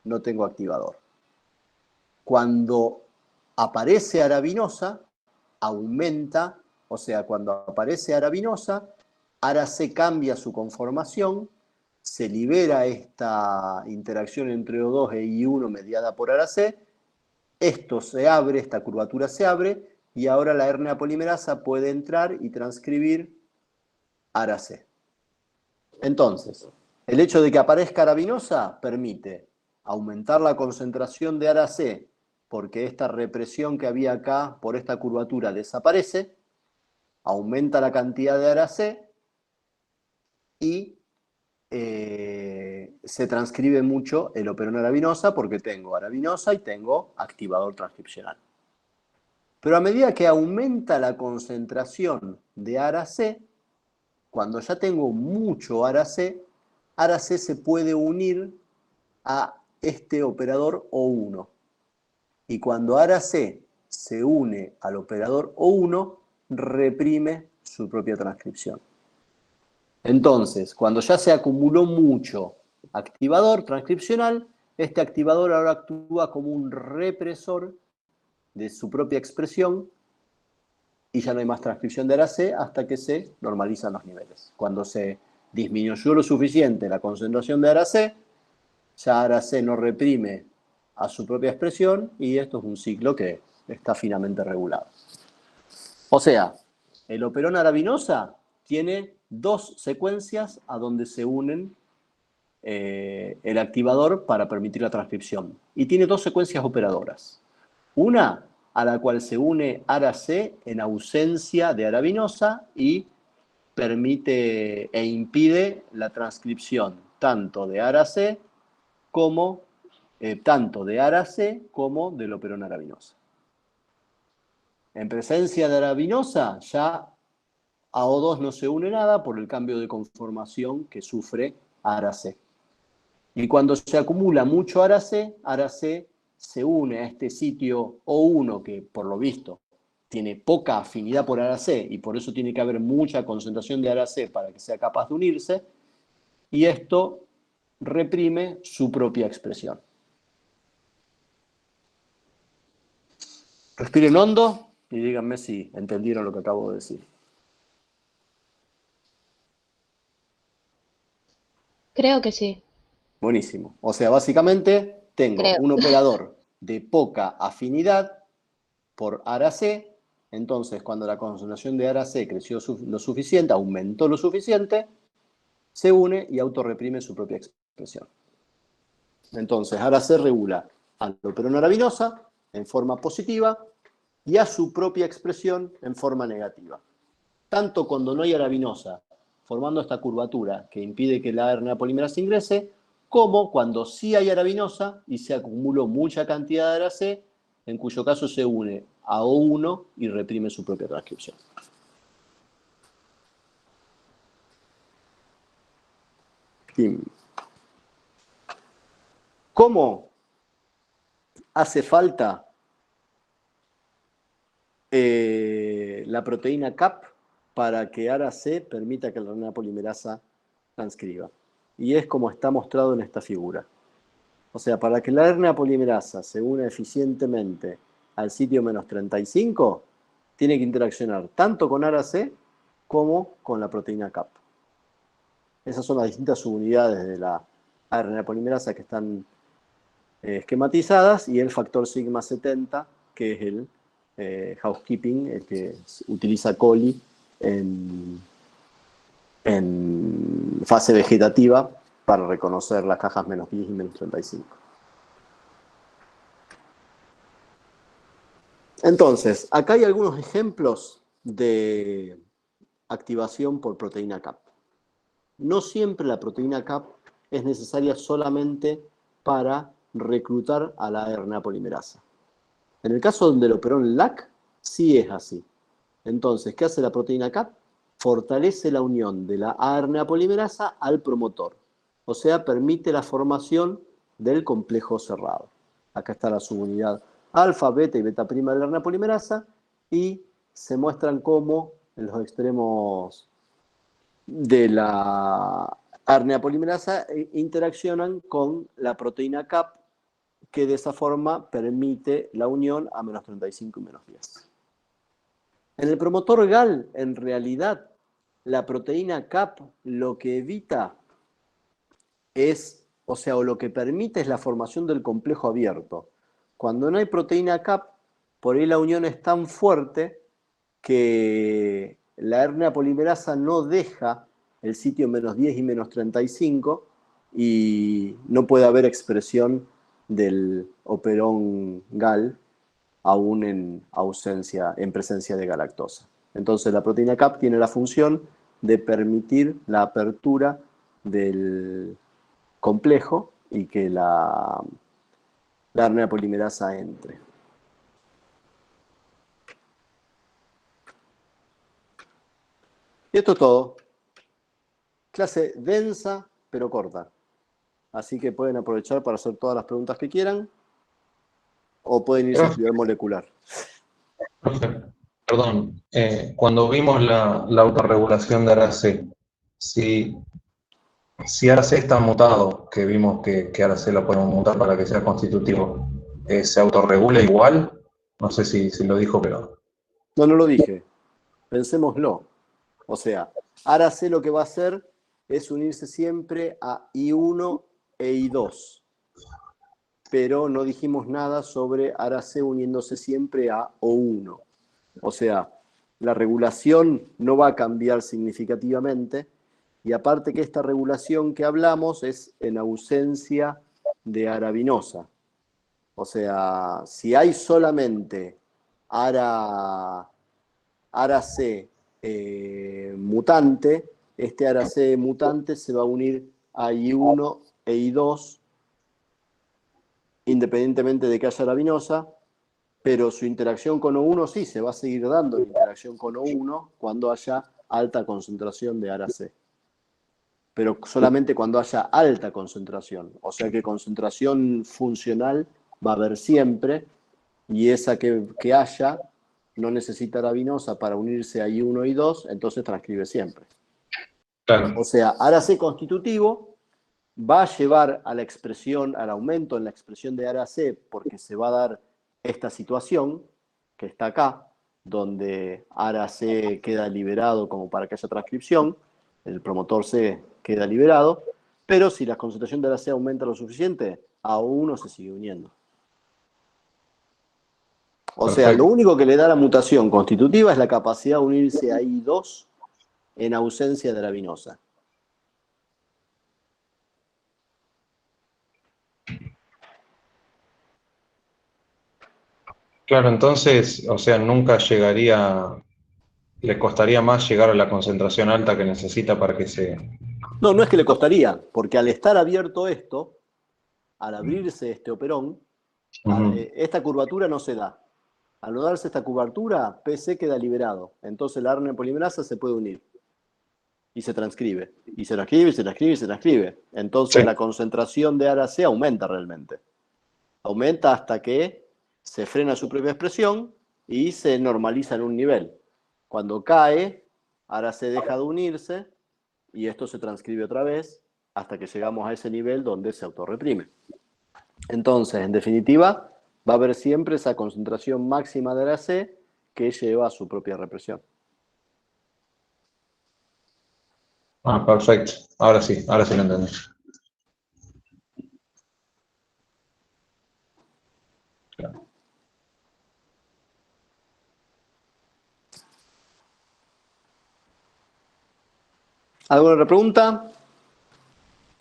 [SPEAKER 1] No tengo activador. Cuando aparece arabinosa, aumenta, o sea, cuando aparece arabinosa, ARA-C cambia su conformación, se libera esta interacción entre O2 e I1 mediada por ARA-C, esto se abre, esta curvatura se abre, y ahora la RNA polimerasa puede entrar y transcribir ARA-C. Entonces, el hecho de que aparezca arabinosa permite aumentar la concentración de ARA-C porque esta represión que había acá por esta curvatura desaparece, aumenta la cantidad de ARA-C y se transcribe mucho el operón arabinosa porque tengo arabinosa y tengo activador transcripcional. Pero a medida que aumenta la concentración de ARA-C, cuando ya tengo mucho ARA-C, ARA-C se puede unir a este operador O1. Y cuando ARA-C se une al operador O1, reprime su propia transcripción. Entonces, cuando ya se acumuló mucho activador transcripcional, este activador ahora actúa como un represor de su propia expresión y ya no hay más transcripción de ARA-C hasta que se normalizan los niveles. Cuando se disminuyó lo suficiente la concentración de ARA-C, ya ARA-C no reprime a su propia expresión y esto es un ciclo que está finamente regulado. O sea, el operón arabinosa tiene dos secuencias a donde se unen el activador para permitir la transcripción. Y tiene dos secuencias operadoras. Una a la cual se une ARA-C en ausencia de arabinosa y permite e impide la transcripción tanto de ARA-C como del operón arabinosa. En presencia de arabinosa ya a O2 no se une nada por el cambio de conformación que sufre ARA-C. Y cuando se acumula mucho ARA-C se une a este sitio O1 que por lo visto tiene poca afinidad por ARA-C y por eso tiene que haber mucha concentración de ARA-C para que sea capaz de unirse, y esto reprime su propia expresión. Respiren hondo y díganme si entendieron lo que acabo de decir.
[SPEAKER 6] Creo que sí.
[SPEAKER 1] Buenísimo. O sea, básicamente tengo
[SPEAKER 6] Creo.
[SPEAKER 1] un operador de poca afinidad por ARA-C. Entonces, cuando la concentración de ARA-C creció lo suficiente, aumentó lo suficiente, se une y autorreprime su propia expresión. Entonces, ARA-C regula al operón arabinosa en forma positiva y a su propia expresión en forma negativa. Tanto cuando no hay arabinosa, formando esta curvatura que impide que la RNA polimerasa ingrese, como cuando sí hay arabinosa y se acumuló mucha cantidad de ARA-C, en cuyo caso se une a O1 y reprime su propia transcripción. ¿Cómo hace falta la proteína CAP para que ARA-C permita que la RNA polimerasa transcriba? Y es como está mostrado en esta figura. O sea, para que la RNA polimerasa se una eficientemente al sitio -35, tiene que interaccionar tanto con ARA-C como con la proteína CAP. Esas son las distintas subunidades de la RNA polimerasa que están esquematizadas, y el factor sigma 70, que es el housekeeping, el que utiliza Coli en fase vegetativa para reconocer las cajas -10 y -35. Entonces, acá hay algunos ejemplos de activación por proteína CAP. No siempre la proteína CAP es necesaria solamente para reclutar a la RNA polimerasa. En el caso del operón LAC, sí es así. Entonces, ¿qué hace la proteína CAP? Fortalece la unión de la RNA polimerasa al promotor. O sea, permite la formación del complejo cerrado. Acá está la subunidad alfa, beta y beta prima de la RNA polimerasa, y se muestran cómo en los extremos de la RNA polimerasa interaccionan con la proteína CAP, que de esa forma permite la unión a -35 y -10. En el promotor GAL, en realidad, la proteína CAP lo que evita es, o lo que permite es la formación del complejo abierto. Cuando no hay proteína CAP, por ahí la unión es tan fuerte que la RNA polimerasa no deja el sitio -10 y -35 y no puede haber expresión del operón GAL aún en presencia de galactosa. Entonces la proteína CAP tiene la función de permitir la apertura del complejo y que la RNA polimerasa entre. Y esto es todo. Clase densa pero corta. Así que pueden aprovechar para hacer todas las preguntas que quieran, o pueden irse a estudiar molecular.
[SPEAKER 4] Perdón, cuando vimos la autorregulación de ARA-C, si ARA-C está mutado, que vimos que ARA-C lo podemos mutar para que sea constitutivo, ¿se autorregula igual? No sé si lo dijo, pero...
[SPEAKER 1] No lo dije. Pensémoslo. O sea, ARA-C lo que va a hacer es unirse siempre a I1 e I2. Pero no dijimos nada sobre ARA-C uniéndose siempre a O1. O sea, la regulación no va a cambiar significativamente, Y aparte que esta regulación que hablamos es en ausencia de arabinosa. O sea, si hay solamente ARA C mutante, este ARA C mutante se va a unir a I1 e I2 independientemente de que haya arabinosa, pero su interacción con O1 sí se va a seguir dando la interacción con O1 cuando haya alta concentración de ARA C. Pero solamente cuando haya alta concentración. O sea que concentración funcional va a haber siempre, y esa que haya no necesita arabinosa para unirse a I1 y I2, entonces transcribe siempre.
[SPEAKER 4] Claro.
[SPEAKER 1] O sea, ARA C constitutivo va a llevar a la expresión, al aumento en la expresión de ARA C, porque se va a dar esta situación que está acá, donde ARA C queda liberado como para que haya transcripción, el promotor C queda liberado, pero si la concentración de ARA C aumenta lo suficiente, a O1 se sigue uniendo. O sea, lo único que le da la mutación constitutiva es la capacidad de unirse a I2 en ausencia de arabinosa.
[SPEAKER 4] Claro, entonces, o sea, nunca llegaría, le costaría más llegar a la concentración alta que necesita para que se...
[SPEAKER 1] No, no es que le costaría, porque al estar abierto esto, al abrirse este operón, esta curvatura no se da. Al no darse esta curvatura, PC queda liberado. Entonces la RNA polimerasa se puede unir. Y se transcribe. Y se transcribe, y se transcribe, y se transcribe. Entonces
[SPEAKER 4] Sí.
[SPEAKER 1] la concentración de ARA C aumenta realmente. Aumenta hasta que se frena su propia expresión y se normaliza en un nivel. Cuando cae, ARA C deja de unirse y esto se transcribe otra vez hasta que llegamos a ese nivel donde se autorreprime. Entonces, en definitiva, va a haber siempre esa concentración máxima de ARA C que lleva a su propia represión.
[SPEAKER 4] Ah, perfecto. Ahora sí lo entendí. Claro.
[SPEAKER 1] ¿Alguna otra pregunta?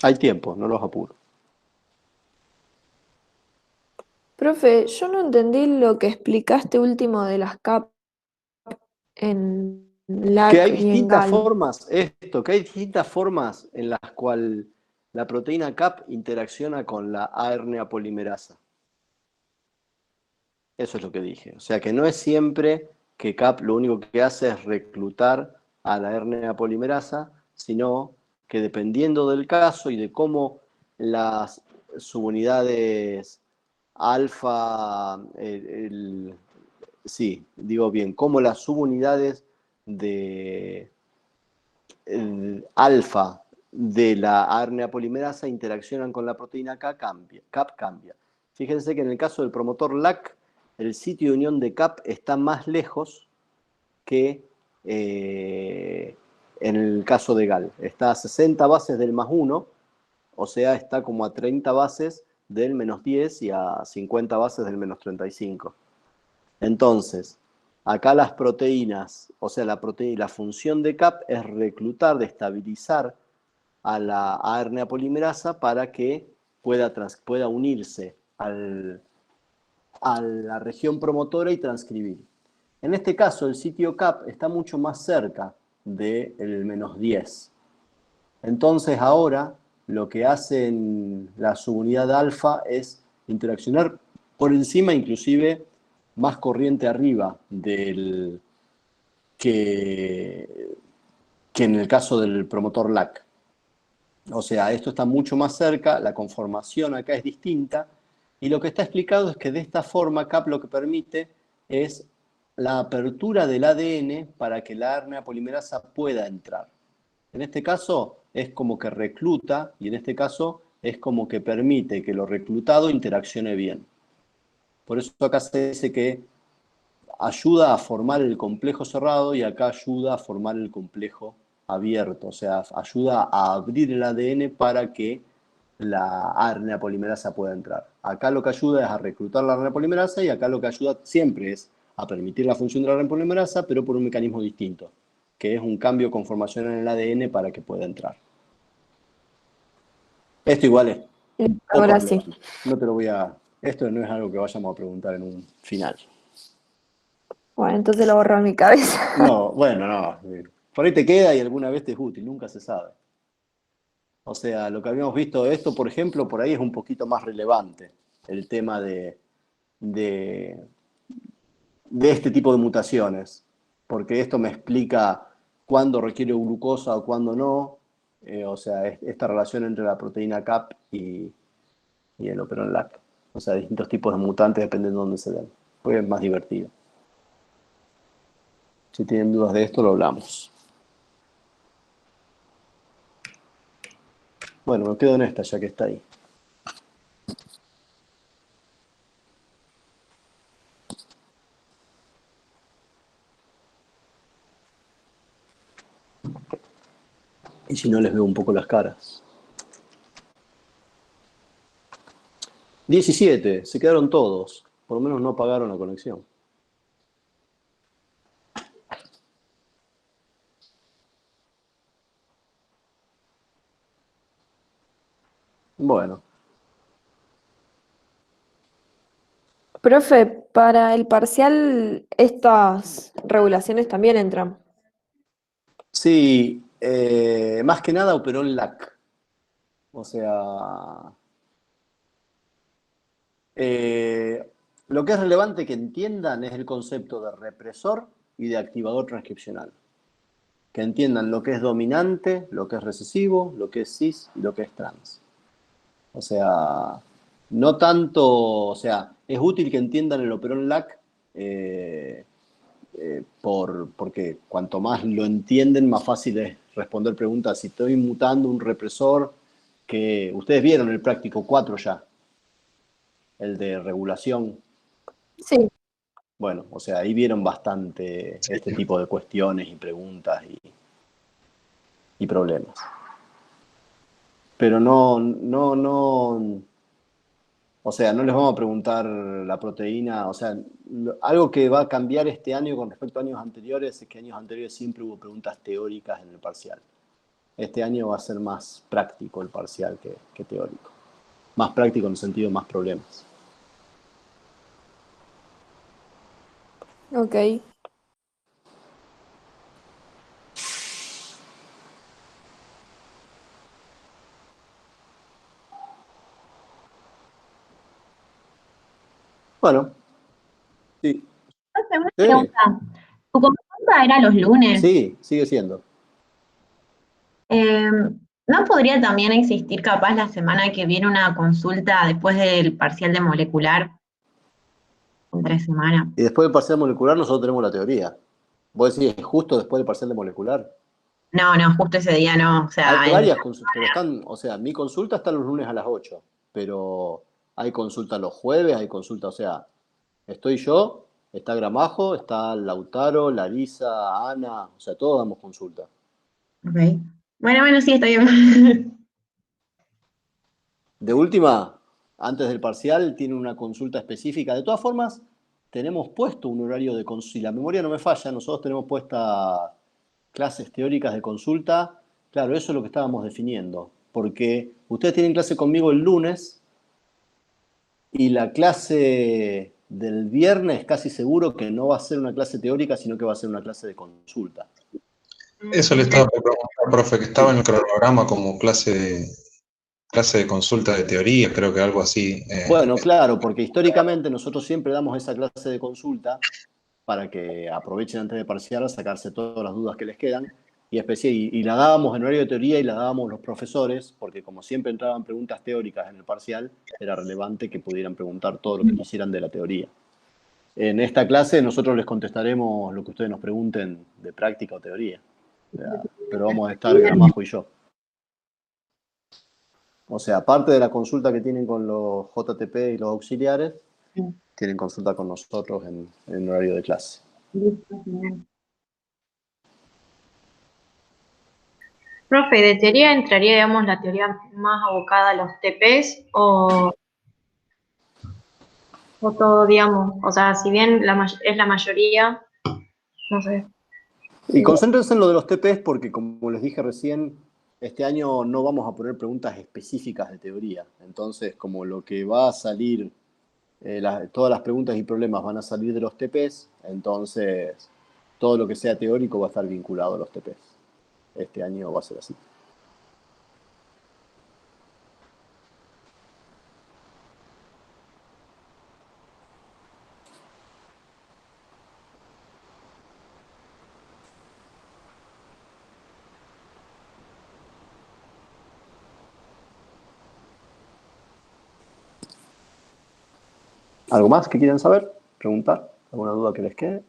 [SPEAKER 1] Hay tiempo, no los apuro.
[SPEAKER 3] Profe, yo no entendí lo que explicaste último de las CAP en LAC
[SPEAKER 1] Que hay
[SPEAKER 3] y en
[SPEAKER 1] distintas
[SPEAKER 3] GAL.
[SPEAKER 1] formas, que hay distintas formas en las cuales la proteína CAP interacciona con la ARNA polimerasa. Eso es lo que dije. O sea que no es siempre que CAP lo único que hace es reclutar a la RNA polimerasa, sino que dependiendo del caso y de cómo las subunidades alfa, sí, digo bien, cómo las subunidades de alfa de la RNA polimerasa interaccionan con la proteína CAP cambia. Fíjense que en el caso del promotor LAC, el sitio de unión de CAP está más lejos que en el caso de GAL. Está a 60 bases del +1, o sea, está como a 30 bases del -10 y a 50 bases del -35. Entonces, acá las proteínas, o sea, la función de CAP es reclutar, de estabilizar a la RNA polimerasa para que pueda unirse a la región promotora y transcribir. En este caso, el sitio CAP está mucho más cerca del -10. Entonces, ahora lo que hacen la subunidad alfa es interaccionar por encima, inclusive más corriente arriba que en el caso del promotor LAC. O sea, esto está mucho más cerca, la conformación acá es distinta, y lo que está explicado es que de esta forma CAP lo que permite es la apertura del ADN para que la RNA polimerasa pueda entrar. En este caso es como que recluta, y en este caso es como que permite que lo reclutado interaccione bien. Por eso acá se dice que ayuda a formar el complejo cerrado y acá ayuda a formar el complejo abierto. O sea, ayuda a abrir el ADN para que la RNA polimerasa pueda entrar. Acá lo que ayuda es a reclutar la RNA polimerasa y acá lo que ayuda siempre es a permitir la función de la RNA polimerasa, pero por un mecanismo distinto. que es un cambio conformacional en el ADN para que pueda entrar. Esto igual es poco
[SPEAKER 3] Ahora sí.
[SPEAKER 1] relevante. No te lo voy a... Esto no es algo que vayamos a preguntar en un final.
[SPEAKER 3] Bueno, entonces lo borro en mi cabeza.
[SPEAKER 1] No, bueno, no. Por ahí te queda y alguna vez te es útil, nunca se sabe. O sea, lo que habíamos visto de esto, por ejemplo, por ahí es un poquito más relevante, el tema de, de este tipo de mutaciones, porque esto me explica cuándo requiere glucosa o cuándo no, o sea, esta relación entre la proteína CAP y el operon LAC, o sea, distintos tipos de mutantes dependiendo de dónde se den, pues es más divertido. Si tienen dudas de esto, lo hablamos. Bueno, me quedo en esta ya que está ahí. Y si no, les veo un poco las caras. 17, se quedaron todos. Por lo menos no apagaron la conexión. Bueno,
[SPEAKER 3] Profe, para el parcial estas regulaciones también entran.
[SPEAKER 1] sí, más que nada operó en LAC. O sea, lo que es relevante que entiendan es el concepto de represor y de activador transcripcional. Que entiendan lo que es dominante, lo que es recesivo, lo que es cis y lo que es trans. O sea, no tanto, o sea, es útil que entiendan el operón LAC porque cuanto más lo entienden, más fácil es responder preguntas. Si estoy mutando un represor, que ustedes vieron el práctico 4 ya, el de regulación.
[SPEAKER 3] Sí.
[SPEAKER 1] Bueno, o sea, ahí vieron bastante este tipo de cuestiones y preguntas y problemas. Pero o sea, no les vamos a preguntar la proteína, o sea, algo que va a cambiar este año con respecto a años anteriores es que años anteriores siempre hubo preguntas teóricas en el parcial. Este año va a ser más práctico el parcial que teórico. Más práctico en el sentido de más problemas.
[SPEAKER 3] Ok.
[SPEAKER 1] Bueno, sí.
[SPEAKER 7] Profe, una
[SPEAKER 1] Sí,
[SPEAKER 7] pregunta. ¿Tu consulta era los lunes?
[SPEAKER 1] sí, sigue siendo.
[SPEAKER 7] ¿No podría también existir capaz la semana que viene una consulta después del parcial de molecular? Entre semana.
[SPEAKER 1] Y después del parcial molecular nosotros tenemos la teoría. Vos decís, ¿es justo después del parcial de molecular?
[SPEAKER 7] No, no, justo ese día no. O sea,
[SPEAKER 1] Hay varias consultas, pero están, o sea, mi consulta está los lunes a las 8, pero hay consulta los jueves, hay consulta, o sea, estoy yo, está Gramajo, está Lautaro, Larisa, Ana, o sea, todos damos consulta.
[SPEAKER 7] ok. Bueno, sí, está bien.
[SPEAKER 1] De última, antes del parcial, tiene una consulta específica. De todas formas, tenemos puesto un horario de consulta. Si la memoria no me falla, nosotros tenemos puesta clases teóricas de consulta. Claro, eso es lo que estábamos definiendo. Porque ustedes tienen clase conmigo el lunes y la clase del viernes casi seguro que no va a ser una clase teórica, sino que va a ser una clase de consulta.
[SPEAKER 4] Eso le estaba por preguntar, profe, que estaba en el cronograma como clase de consulta de teoría, creo que algo así.
[SPEAKER 1] Bueno, claro, porque históricamente nosotros siempre damos esa clase de consulta para que aprovechen antes de parcial a sacarse todas las dudas que les quedan. Y la dábamos en horario de teoría y la dábamos los profesores, porque como siempre entraban preguntas teóricas en el parcial, era relevante que pudieran preguntar todo lo que quisieran de la teoría. En esta clase nosotros les contestaremos lo que ustedes nos pregunten de práctica o teoría. O sea, pero vamos a estar Gramajo y yo. O sea, aparte de la consulta que tienen con los JTP y los auxiliares, tienen consulta con nosotros en horario de clase.
[SPEAKER 8] Profe, ¿de teoría entraría, digamos, la teoría más abocada a los TPs o todo, digamos, o sea, si bien es la mayoría, no sé.
[SPEAKER 1] Y concéntrense en lo de los TPs porque, como les dije recién, este año no vamos a poner preguntas específicas de teoría. Entonces, como lo que va a salir, todas las preguntas y problemas van a salir de los TPs, entonces todo lo que sea teórico va a estar vinculado a los TPs. Este año va a ser así. ¿Algo más que quieran saber? ¿Preguntar? ¿Alguna duda que les quede?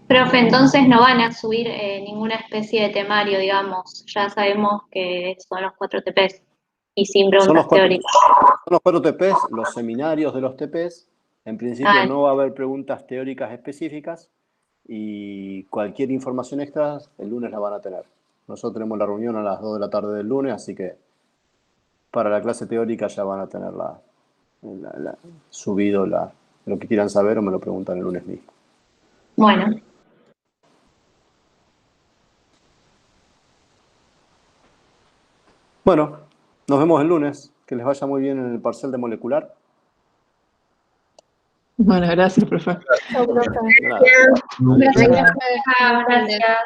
[SPEAKER 8] Profe, entonces no van a subir ninguna especie de temario, digamos. Ya sabemos que son los 4 TPs y sin
[SPEAKER 1] Son los
[SPEAKER 8] preguntas
[SPEAKER 1] 4,
[SPEAKER 8] teóricas.
[SPEAKER 1] son los 4 TPs, los seminarios de los TPs. En principio
[SPEAKER 8] Ah,
[SPEAKER 1] no va a haber preguntas teóricas específicas y cualquier información extra el lunes la van a tener. Nosotros tenemos la reunión a las 2 de la tarde del lunes, así que para la clase teórica ya van a tener subido lo que quieran saber o me lo preguntan el lunes mismo.
[SPEAKER 8] bueno.
[SPEAKER 1] Bueno, nos vemos el lunes. Que les vaya muy bien en el parcial de molecular.
[SPEAKER 9] Bueno, gracias, profe.
[SPEAKER 3] Chao, profe.
[SPEAKER 1] De nada.
[SPEAKER 6] Gracias.
[SPEAKER 2] Gracias.